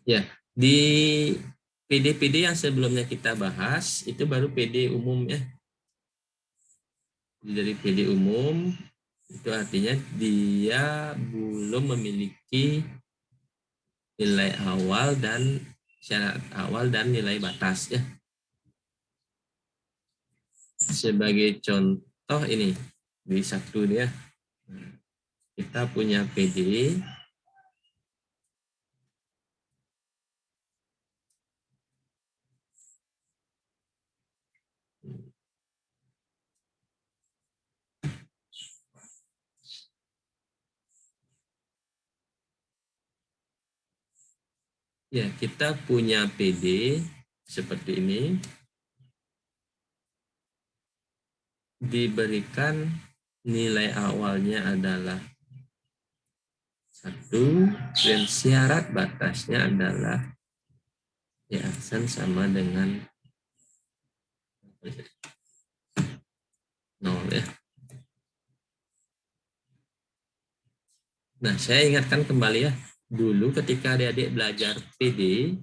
Ya, di PD-PD yang sebelumnya kita bahas, itu baru PD umum ya. Dari PD umum, itu artinya dia belum memiliki nilai awal dan syarat awal dan nilai batas ya. Sebagai contoh ini, di satu ya, kita punya PD, ya, kita punya PD seperti ini, diberikan nilai awalnya adalah 1 dan syarat batasnya adalah ya aksen sama dengan 0 ya. Nah, saya ingatkan kembali ya, dulu ketika adik-adik belajar PD,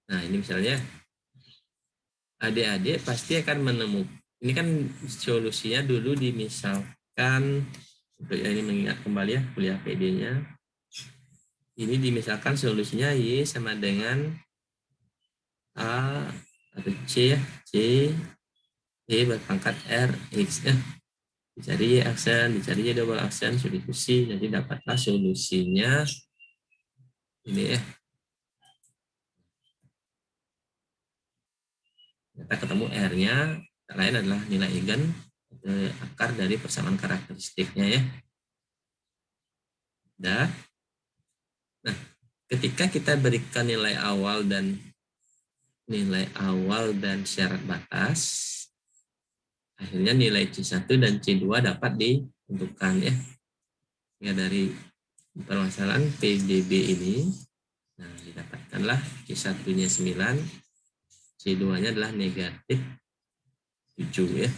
nah ini misalnya adik-adik pasti akan menemukan, ini kan solusinya dulu dimisalkan, untuk ini mengingat kembali ya kuliah PD-nya, ini dimisalkan solusinya Y sama dengan A atau C ya, C Y berpangkat R X ya, dicari Y aksen, dicari Y double aksen, substitusi, jadi dapatlah solusinya ini ya. Kita ketemu R-nya, lain adalah nilai eigen akar dari persamaan karakteristiknya ya. Nah, ketika kita berikan nilai awal dan syarat batas, akhirnya nilai C1 dan C2 dapat ditentukan ya. Ya dari permasalahan PDB ini, nah didapatkanlah C1-nya 9, C2-nya adalah negatif 7 ya.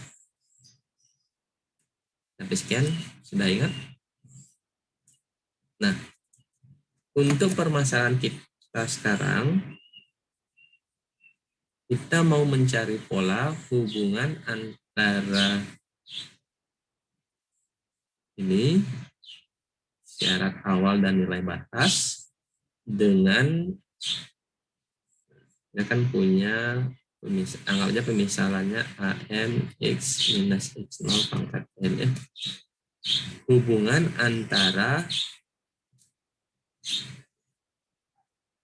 Sampai sekian, sudah ingat? Nah, untuk permasalahan kita sekarang, kita mau mencari pola hubungan antara ini syarat awal dan nilai batas dengan dia kan punya anggap aja pemisalannya an x minus x0 pangkat n ya. Hubungan antara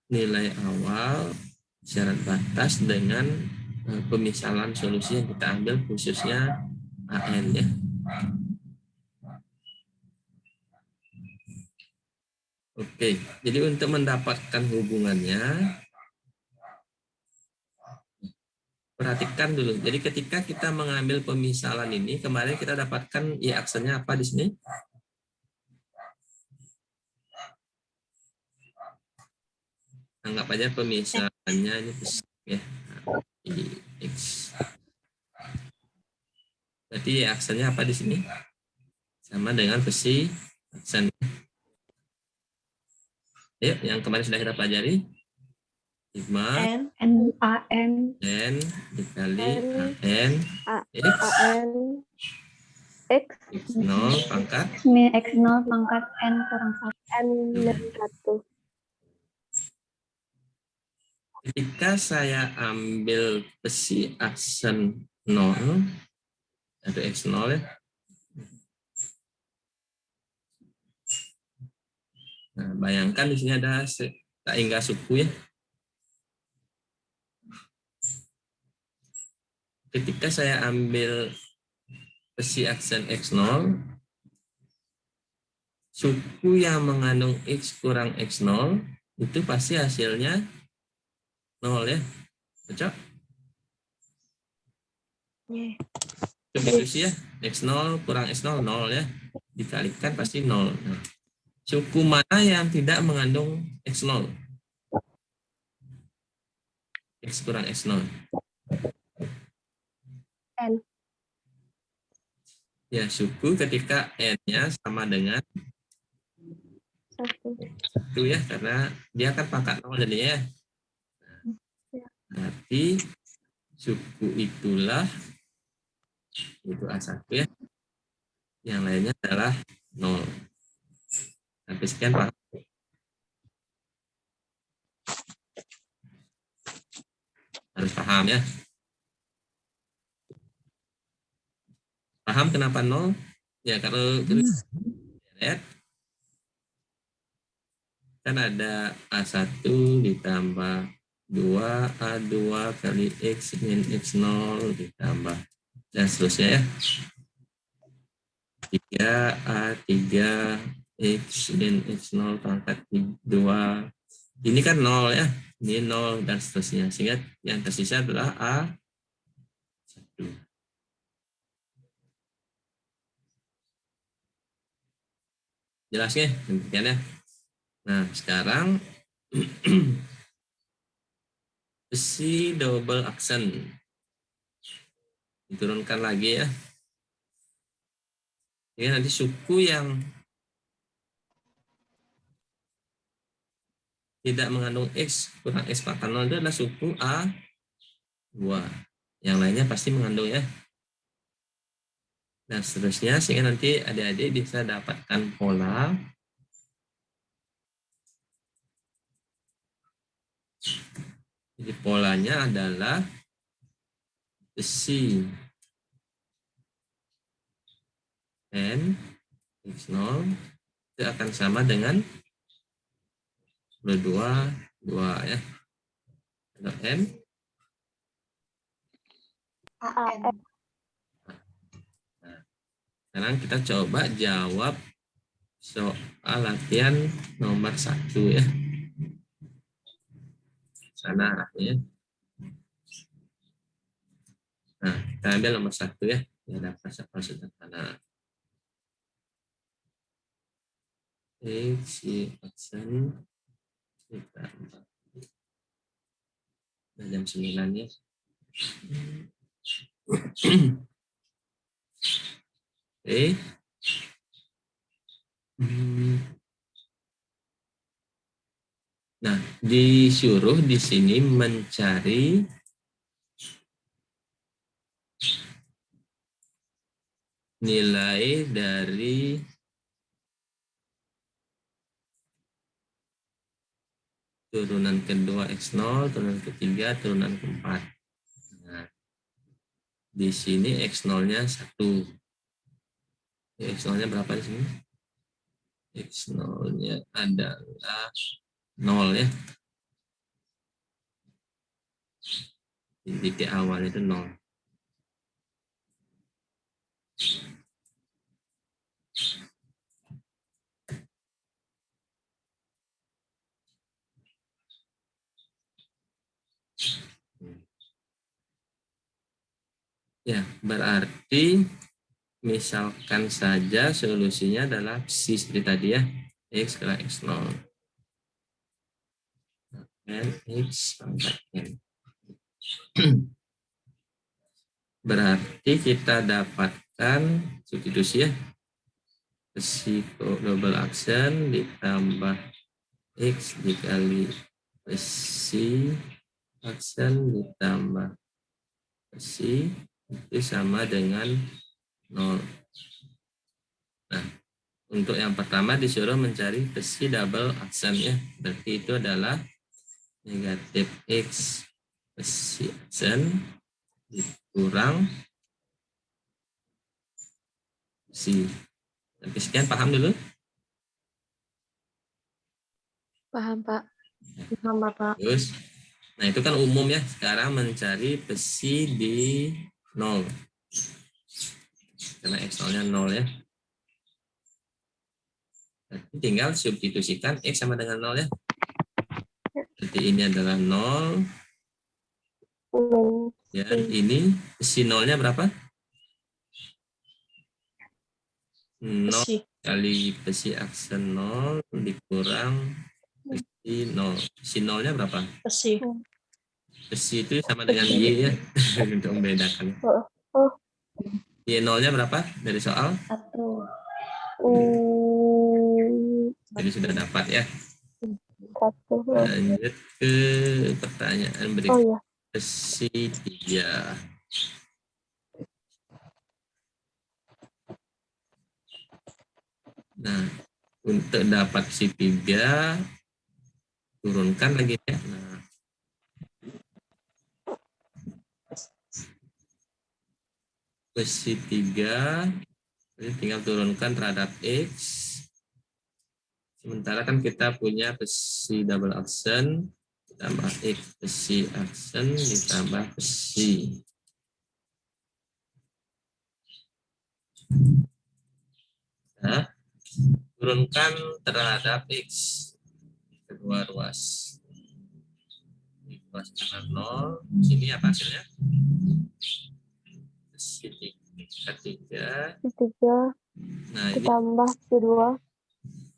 nilai awal syarat batas dengan pemisalan solusi yang kita ambil khususnya an ya. Oke, jadi untuk mendapatkan hubungannya, perhatikan dulu. Jadi ketika kita mengambil pemisalan ini, kemarin kita dapatkan I aksennya apa di sini? Anggap aja pemisalannya ini ya, X. Berarti I aksennya apa di sini? Sama dengan besi aksen. Ayo, yang kemarin sudah kita pelajari. Sigma N dikali N, X, X0 pangkat X0 pangkat N kurang 1. N lebih 1. Ketika saya ambil besi aksen 0 atau X0 ya. Nah, bayangkan di sini ada tak hingga suku ya. Ketika saya ambil besi aksen X0, suku yang mengandung X kurang X0 itu pasti hasilnya 0 ya. Cocok? Substitusi ya. X0 kurang X0 0 ya. Dikalikan pasti 0. Nah, suku mana yang tidak mengandung X0? X kurang X0. N. Ya, suku ketika N-nya sama dengan 1 ya, karena dia kan pangkat 0 jadinya ya. Berarti suku itulah itu A1 ya. Yang lainnya adalah 0. Sampai sekian Pak. Harus paham ya. Paham kenapa 0? Ya kalau lihat kan ada A1 ditambah 2A2 kali X min X0 ditambah dan seterusnya ya. 3A3 X min X0 pangkat 2. Ini kan 0 ya. Ini 0 dan seterusnya. Sehingga yang tersisa adalah A1. Jelas ya? Demikian ya. Nah, sekarang besi double aksen. Diturunkan lagi ya. Jadi nanti suku yang tidak mengandung X kurang X pangkat 0 itu adalah suku A2. Yang lainnya pasti mengandung ya. Dan seterusnya sehingga nanti adik-adik bisa dapatkan pola jadi polanya adalah besi N X0 itu akan sama dengan 2 ya. Kalau N AN. sekarang kita coba jawab soal latihan nomor 1 ya. Sana arahnya. Nah, kita ambil nomor 1 ya. Ya dapat soal sederhana. X aksen kita nah, jam 9 ya. Oke. Nah, disuruh di sini mencari nilai dari turunan kedua X0, turunan ketiga, turunan keempat. Nah, di sini X0-nya 1. X0-nya berapa di sini? X0-nya adalah 0 ya. Di titik awal itu 0. Ya, berarti misalkan saja solusinya adalah psi seperti tadi ya, X adalah X0. Dan X pangkat N. Berarti kita dapatkan substitusi ya. Psi double aksen ditambah X dikali psi aksen ditambah psi itu sama dengan 0. Nah, untuk yang pertama disuruh mencari psi double aksen ya. Berarti itu adalah negatif X psi aksen dikurang psi. Tapi sekian paham dulu? Paham, Pak. Paham, Bapak. Terus, nah itu kan umum ya. Sekarang mencari psi di 0. Karena X0-nya 0 ya. Berarti tinggal substitusikan X sama dengan 0 ya. Berarti ini adalah 0. Dan ini psi 0-nya berapa? 0 kali psi aksen 0 dikurang psi 0. Psi 0-nya berapa? Psi itu sama dengan Y ya. Untuk membedakan. Y 0-nya berapa dari soal? 1. Jadi sudah dapat ya. 1. Lanjut ke pertanyaan Oh berikutnya. ya. Psi 3. Nah, untuk dapat psi 3 turunkan lagi ya. Nah, psi 3 tinggal turunkan terhadap X. Sementara kan kita punya psi double aksen ditambah X psi aksen ditambah psi. Nah, turunkan terhadap X kedua ruas. Ruas dengan 0. Sini apa hasilnya? Psi 3. 3 Nah, ini ditambah C2.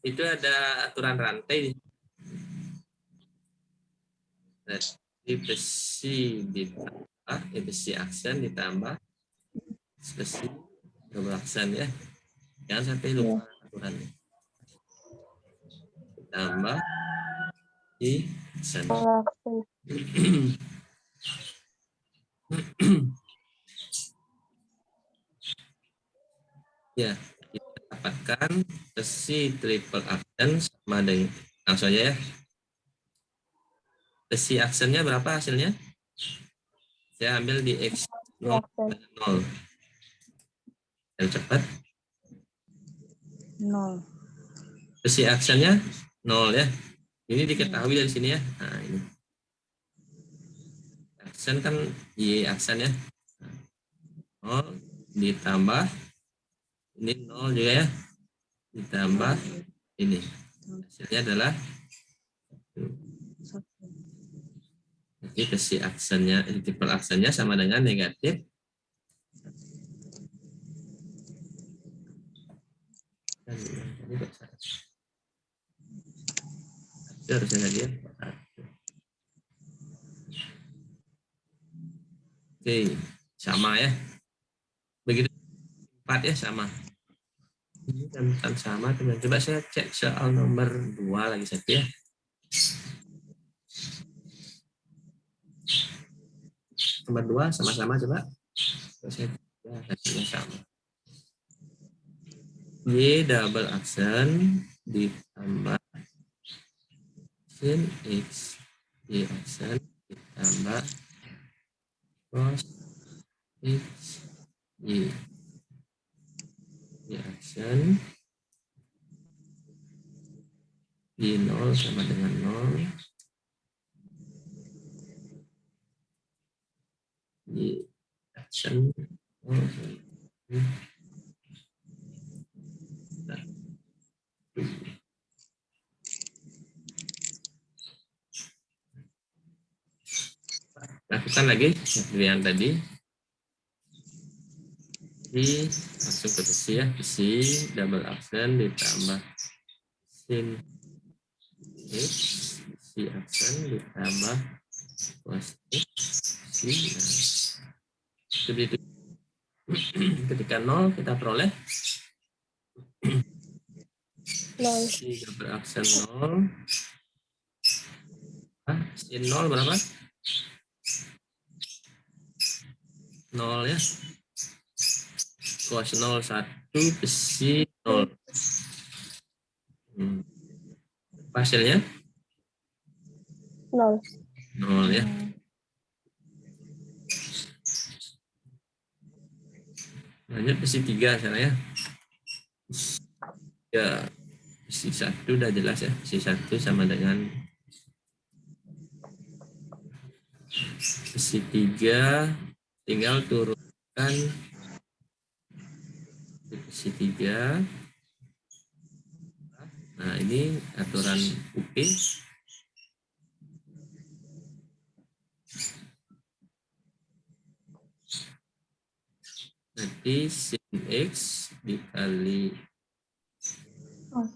itu ada aturan rantai. Jadi besi ditambah besi aksen ditambah besi double aksen ya. Jangan sampai lupa aturannya. Ditambah di aksen. Ya, kita dapatkan besi triple aksen sama dengan langsung aja ya. Besi aksennya berapa hasilnya? Saya ambil di X 0. Yang cepat. 0. Besi aksennya 0 ya. Ini diketahui dari sini ya. Nah, ini. Aksen kan Y aksen ya. 0 ditambah ini 0 juga ya. Ditambah ini. Hasilnya adalah jadi besi aksennya, triple aksennya sama dengan negatif. Itu harusnya tadi ya. Oke, sama ya. Begitu 4 ya sama. Ini kan sama teman. Coba saya cek soal nomor 2 lagi satu ya. Nomor 2 sama-sama coba. Saya hasilnya sama. Y double aksen ditambah sin X. Y aksen ditambah cos X. Y. Y aksen Y0 sama dengan 0. Y aksen 0. Lakukan lagi seperti yang tadi. Di langsung ke besi ya, besi double aksen ditambah sin X, besi aksen ditambah cos X, sin. Nah, ketika 0 kita peroleh 0. si double aksen 0. Sin 0 berapa? 0 ya. Cos 0 1, besi 0. Hasilnya 0. 0 ya. Lanjut besi 3 sana ya. Ya, besi 1 udah jelas ya. Besi 1 sama dengan besi 3, tinggal turunkan besi 3. Nah, ini aturan UP. Nanti sin X dikali Cos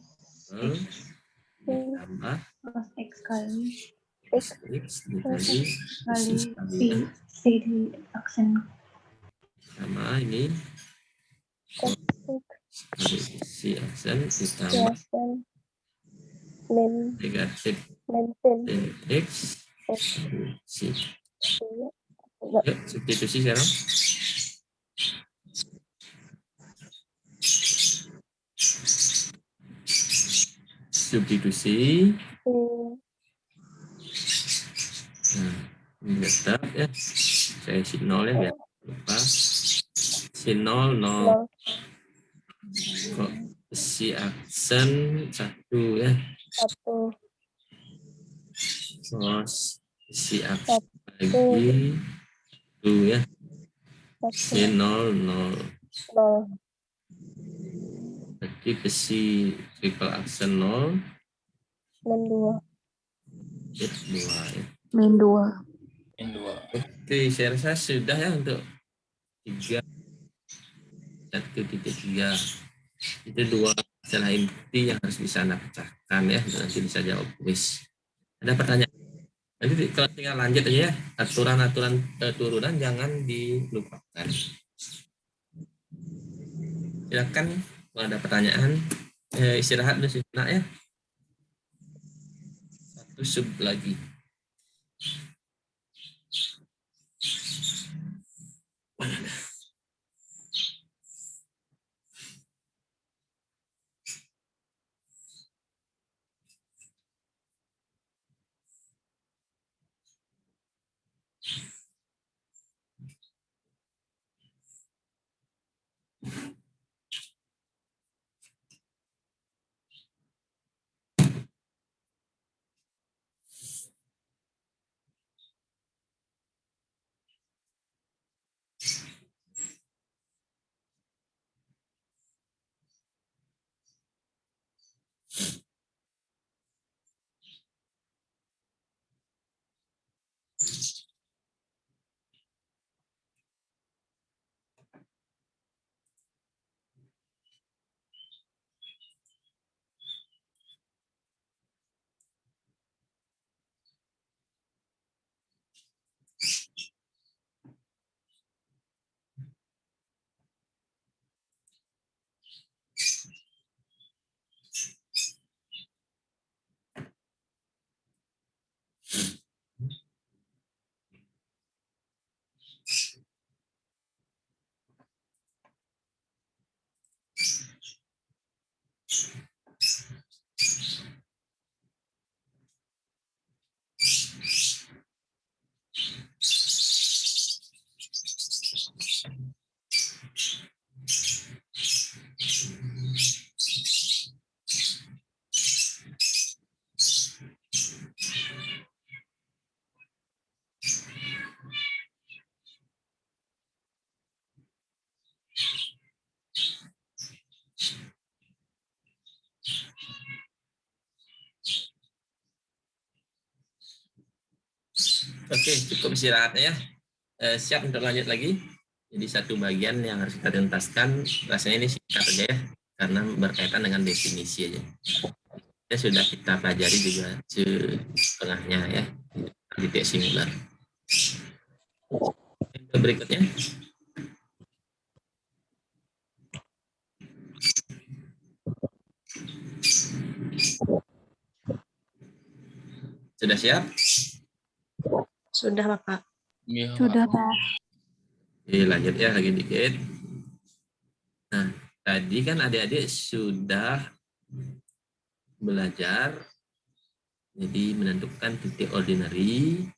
ditambah cos X kali X dikali kali besi sekali si ya. si di aksen Sama ini kali besi aksen ditambah Min negatif sin sin X si. Yuk, substitusi sekarang. Substitusi. Nah, ini tetap ya. Saya isi 0 ya biar lupa. Sin 0 0. Kok besi aksen 1 ya. 1. Terus besi aksen lagi 1 ya. Sin 0 0. 0. Berarti besi triple aksen 0 Min 2. bit 2 ya. Min 2. Oke, saya rasa sudah ya untuk 3 1.3. Itu 2 masalah inti yang harus bisa Anda pecahkan ya. Nanti bisa jawab kuis. Ada pertanyaan? Nanti kalau tinggal lanjut aja ya. Aturan-aturan turunan jangan dilupakan. Silakan kalau ada pertanyaan. Istirahat dulu sih, nak ya. Satu sub lagi. Oke, cukup istirahatnya ya. Siap untuk lanjut lagi. Jadi satu bagian yang harus kita tuntaskan, rasanya ini singkat aja ya, karena berkaitan dengan definisi aja. Ya sudah kita pelajari juga setengahnya ya, titik singular. Berikutnya. Sudah siap? Sudah, Bapak. Sudah, Pak. Oke, lanjut ya lagi dikit. Nah, tadi kan adik-adik sudah belajar jadi menentukan titik ordinary,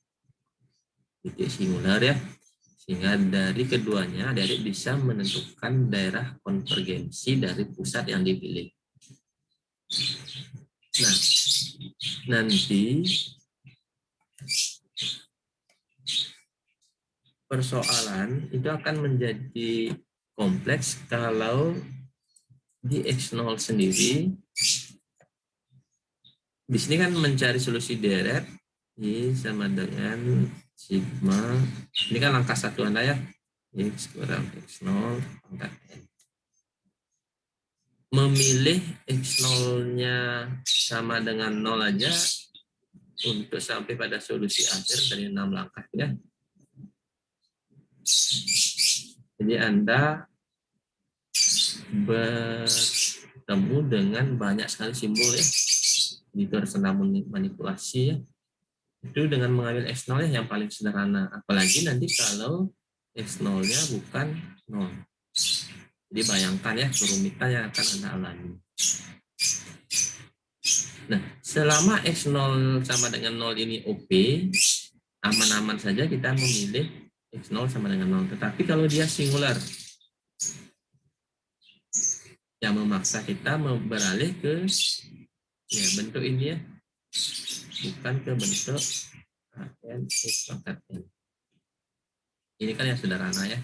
titik singular ya. Sehingga dari keduanya adik-adik bisa menentukan daerah konvergensi dari pusat yang dipilih. Nah, nanti persoalan itu akan menjadi kompleks kalau di X0 sendiri. Di sini kan mencari solusi deret Y sama dengan sigma. Ini kan langkah satu Anda ya. X kurang X0 pangkat N. Memilih X0-nya sama dengan 0 aja untuk sampai pada solusi akhir dari 6 langkah ya. Jadi Anda bertemu dengan banyak sekali simbol ya. Itu harus Anda manipulasi ya. Itu dengan mengambil X0 yang paling sederhana. Apalagi nanti kalau X0-nya bukan 0. Jadi bayangkan ya kerumitan yang akan Anda alami. Nah, selama X0 sama dengan 0 ini OP, aman-aman saja kita memilih X0 sama dengan 0. Tetapi kalau dia singular, yang memaksa kita beralih ke ya, bentuk ini ya, bukan ke bentuk N X pangkat N. Ini kan yang sederhana ya.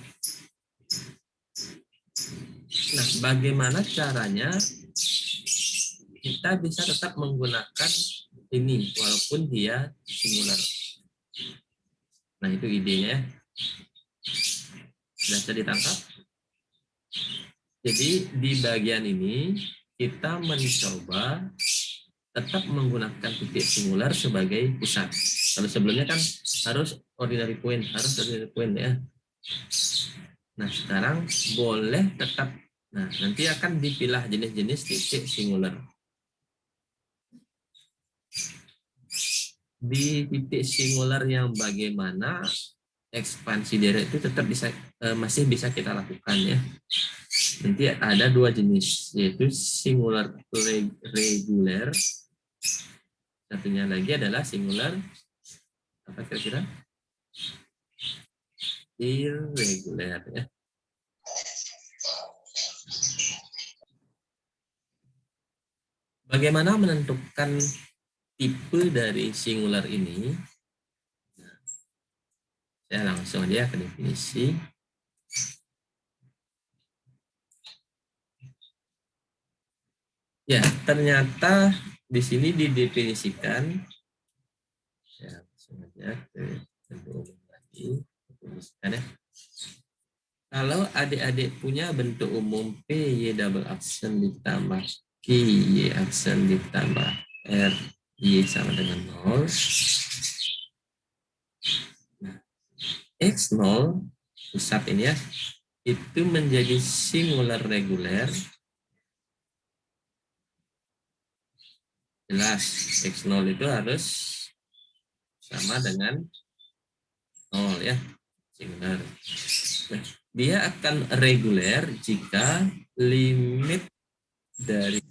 Nah, bagaimana caranya kita bisa tetap menggunakan ini walaupun dia singular. Nah, itu idenya ya. Sudah bisa ditangkap? Jadi di bagian ini kita mencoba tetap menggunakan titik singular sebagai pusat. Kalau sebelumnya kan harus ordinary point ya. Nah, sekarang boleh tetap. Nah, nanti akan dipilah jenis-jenis titik singular. Di titik singular yang bagaimana ekspansi deret itu tetap bisa masih bisa kita lakukan ya. Nanti ada dua jenis, yaitu singular reguler. Satunya lagi adalah singular apa kira-kira? Irregular ya. Bagaimana menentukan tipe dari singular ini? Nah, saya langsung aja ke definisi. Ya, ternyata di sini didefinisikan. Ya, langsung aja ke bentuk umum lagi. Definisikan ya. Kalau adik-adik punya bentuk umum PY double aksen ditambah QY aksen ditambah R Y sama dengan 0. Nah, X0 pusat ini ya, itu menjadi singular reguler. Jelas, X0 itu harus sama dengan 0 ya, singular. Nah, dia akan reguler jika limit dari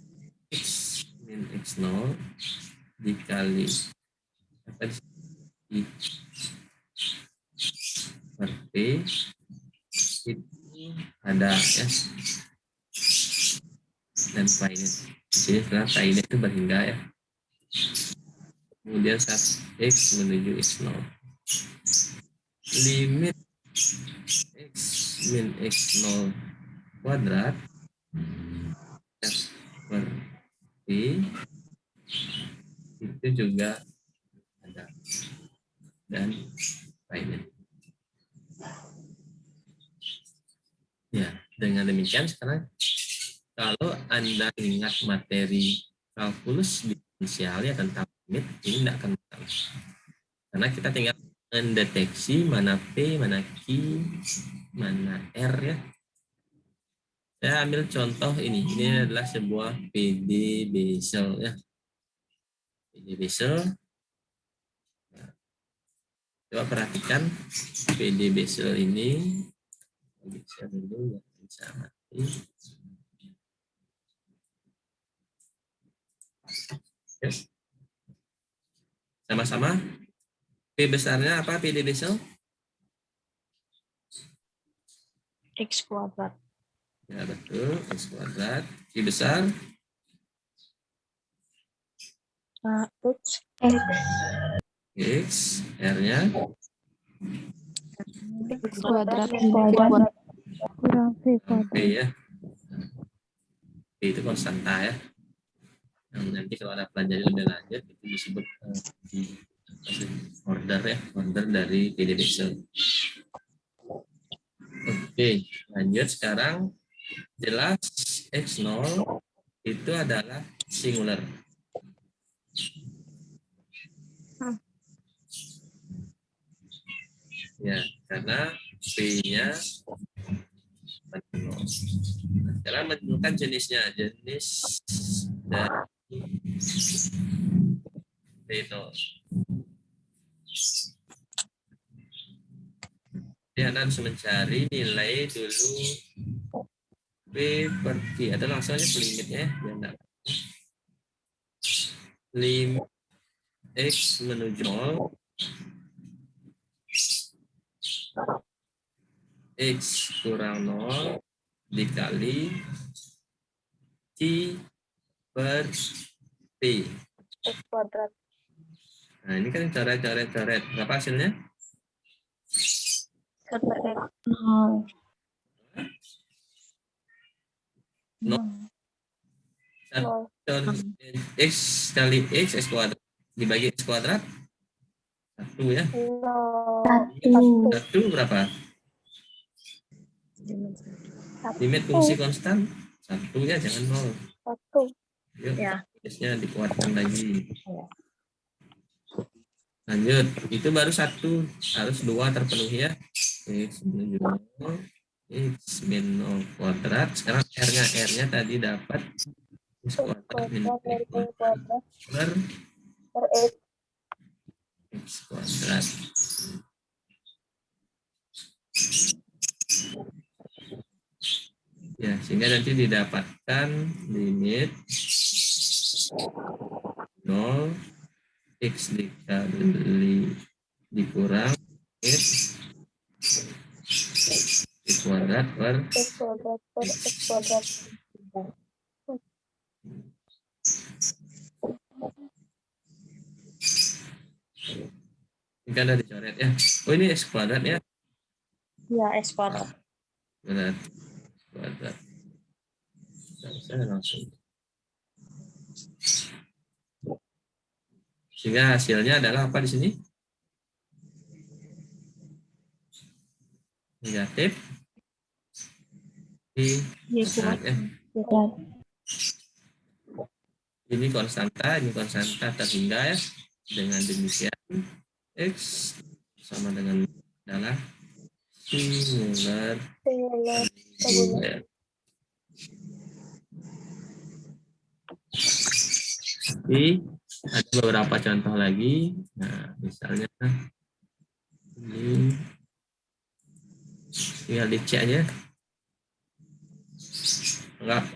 X min X0 dikali per P itu ada ya, dan finite. Jadi setelah finite itu berhingga ya. Kemudian saat X menuju X0, limit X min X0 kuadrat per P itu juga ada, dan lainnya. Ya, dengan demikian sekarang kalau Anda ingat materi kalkulus diferensial ya tentang limit, ini tidak akan masalah. Karena kita tinggal mendeteksi mana P, mana Q, mana R ya. Saya ambil contoh ini. Ini adalah sebuah PD Basel ya. PD Basel. Coba perhatikan PD Basel ini. Bisa dulu ya, bisa mati. Ya. Sama-sama. P besarnya apa PD Basel? X kuadrat. Ya betul, X kuadrat. Q besar? X. X. R-nya? X kuadrat X min V kuadrat kuadrat. kurang V P kuadrat. ya. P itu konstanta ya. Yang nanti kalau ada pelajari lebih lanjut itu disebut di order ya, order dari PD Basel. Oke, lanjut sekarang. Jelas X0 itu adalah singular. Ya, karena P-nya penuh. Sekarang menentukan jenisnya. Jenis dari P0. Jadi Anda harus mencari nilai dulu P per Q. Atau langsung aja ke limitnya. Limit X menuju 0. X kurang 0 dikali Q per P. X kuadrat. Nah, ini kan coret. Berapa hasilnya? Super X. 0. X kali X kuadrat dibagi X kuadrat 1 ya. 1 berapa? Limit fungsi konstan 1 ya, jangan 0. 1. Yuk, Ya. X-nya dikuatkan lagi. Lanjut, itu baru 1, harus 2 terpenuhi ya. X menuju 0, X min 0 kuadrat. Sekarang R-nya tadi dapat X kuadrat min P kuadrat per X kuadrat. Ya, sehingga nanti didapatkan limit 0 X dikali dikurang X kuadrat per X kuadrat per X kuadrat. ini kan ada dicoret ya. Oh ini X kuadrat ya. Ya, X kuadrat. Kuadrat. Saya langsung. Sehingga hasilnya adalah apa di sini? Negatif. Y kuadrat. Ya. Ini konstanta terhingga ya. Dengan demikian X sama dengan adalah singular. Jadi ada beberapa contoh lagi. Nah, misalnya ini tinggal dicek aja. Anggap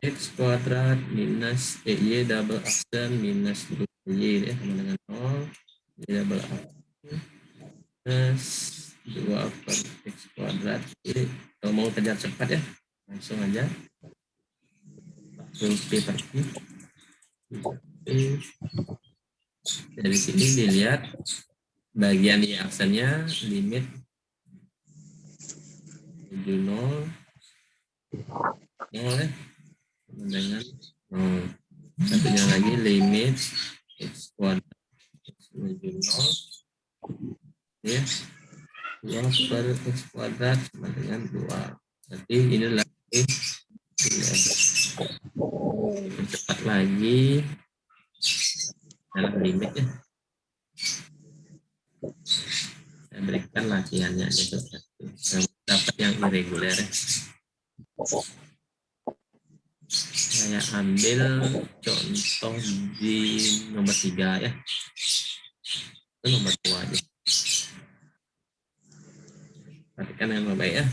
X kuadrat minus Y double aksen minus 2Y ya, sama dengan 0. Y double aksen minus 2 per X kuadrat. Jadi kalau mau kejar cepat ya, langsung aja. Langsung P per Q. Dari sini dilihat bagian Y aksennya limit menuju 0 ya, dengan 0. Satunya lagi limit X kuadrat X menuju 0 ya, 2 per X kuadrat sama dengan 2. Berarti ini adalah X. Cepat lagi dalam limitnya. Saya berikan latihannya gitu. Dapat yang irregular. Saya ambil contoh di nomor 3 ya. Itu nomor 2 aja. Perhatikan yang baik ya.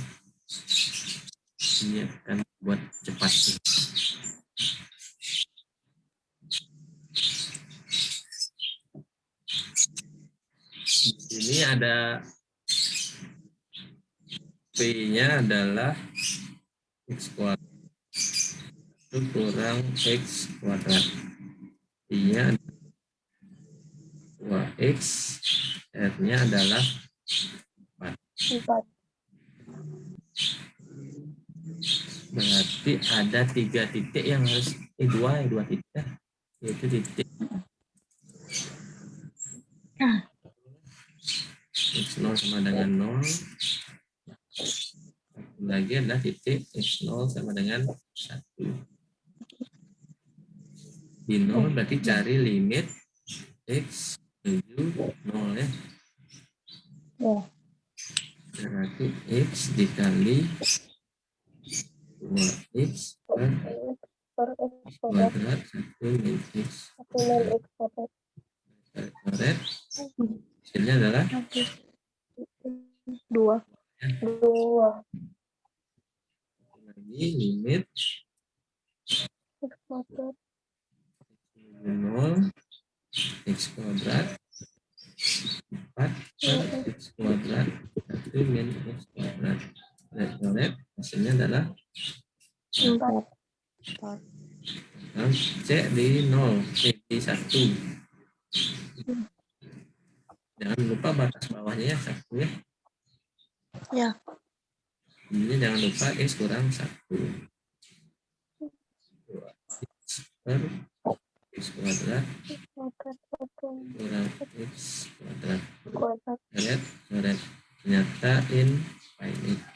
Ini akan buat cepat. Ini ada P-nya adalah X kuadrat itu kurang X kuadrat. I-nya 2X, R-nya adalah 4. Berarti ada 3 titik yang harus, 2 titik, yaitu titik X0 sama dengan 0. Satu lagi adalah titik X0 sama dengan 1. Di 0 berarti cari limit X menuju 0 ya. Berarti X dikali 2X per X kuadrat 1 min X kuadrat. Hasilnya adalah 2. lagi limit X kuadrat 0 X kuadrat 4 per X kuadrat 1 min X kuadrat. Hasilnya adalah 4. C di 0, di 1. Jangan lupa batas bawahnya ya, 1 ya. Ya. Ini jangan lupa X kurang 1. 2X per X kuadrat kurang X kuadrat. Coret. Ternyata infinite.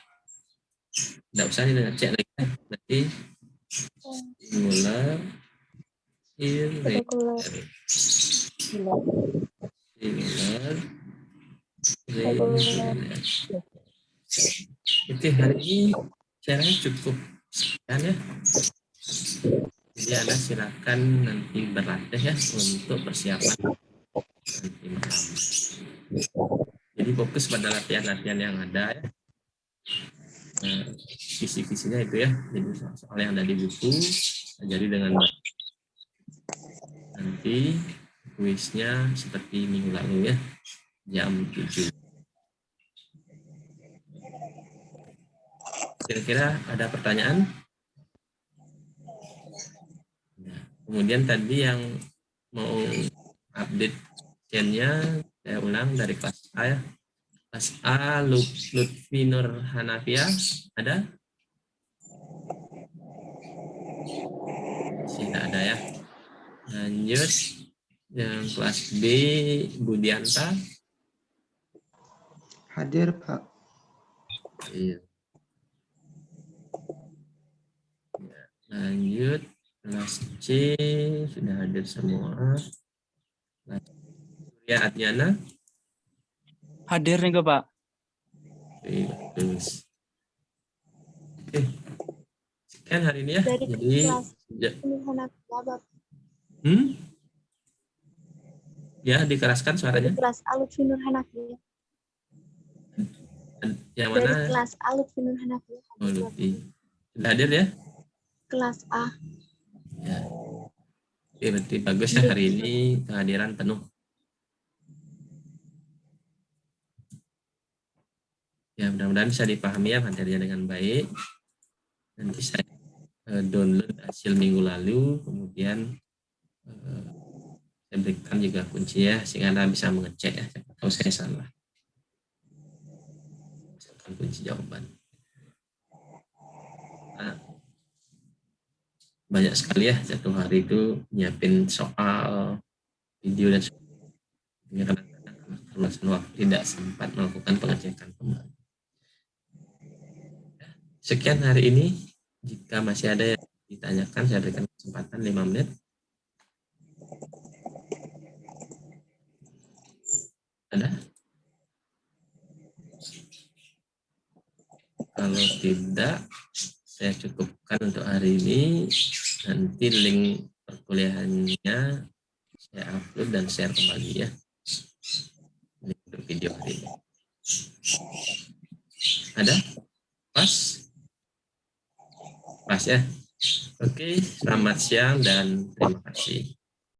Tidak usah ini dengan cek lagi. Berarti singular irregular. Singular irregular. Itu hari ini caranya cukup sekian ya. Jadi Anda silakan nanti berlatih ya untuk persiapan nanti malam. Jadi fokus pada latihan-latihan yang ada ya. Kisi-kisinya itu ya. Jadi soal yang ada di buku jadi dengan baik. Nanti kuisnya seperti minggu lalu ya, jam 7. Kira-kira ada pertanyaan? Nah, kemudian tadi yang mau update chain-nya saya ulang dari kelas A ya. Kelas A Lutfi Nur Hanafia ada? Tidak ada ya. Lanjut yang kelas B Budianta. Hadir, Pak. Iya. Lanjut kelas C sudah hadir semua. Ya, Adriana Hadir nih Pak. Terus. Oke. Sekian hari ini ya. Dari Jadi kelas ya. Bapak. Ya, dikeraskan suaranya. Dari kelas Lutfi Nur Hanafi. Yang mana? Dari kelas Lutfi Nur Hanafi. Oh, Lutfi. Sudah hadir ya? Kelas A. Ya. Oke, berarti bagus ya hari ini kehadiran penuh. Ya, mudah-mudahan bisa dipahami ya materinya dengan baik. Nanti saya download hasil minggu lalu, kemudian saya berikan juga kunci ya, sehingga Anda bisa mengecek ya, kalau saya salah. Misalkan kunci jawaban. Nah, banyak sekali ya, satu hari itu nyiapin soal, video, dan sebagainya. Kadang-kadang keterbatasan waktu tidak sempat melakukan pengecekan kembali. Sekian hari ini. Jika masih ada yang ditanyakan, saya berikan kesempatan 5 menit. Ada? Kalau tidak, saya cukupkan untuk hari ini. Nanti link perkuliahannya saya upload dan share kembali ya. Ini untuk video hari ini. Ada? Pas? Pas ya? Oke, selamat siang dan terima kasih.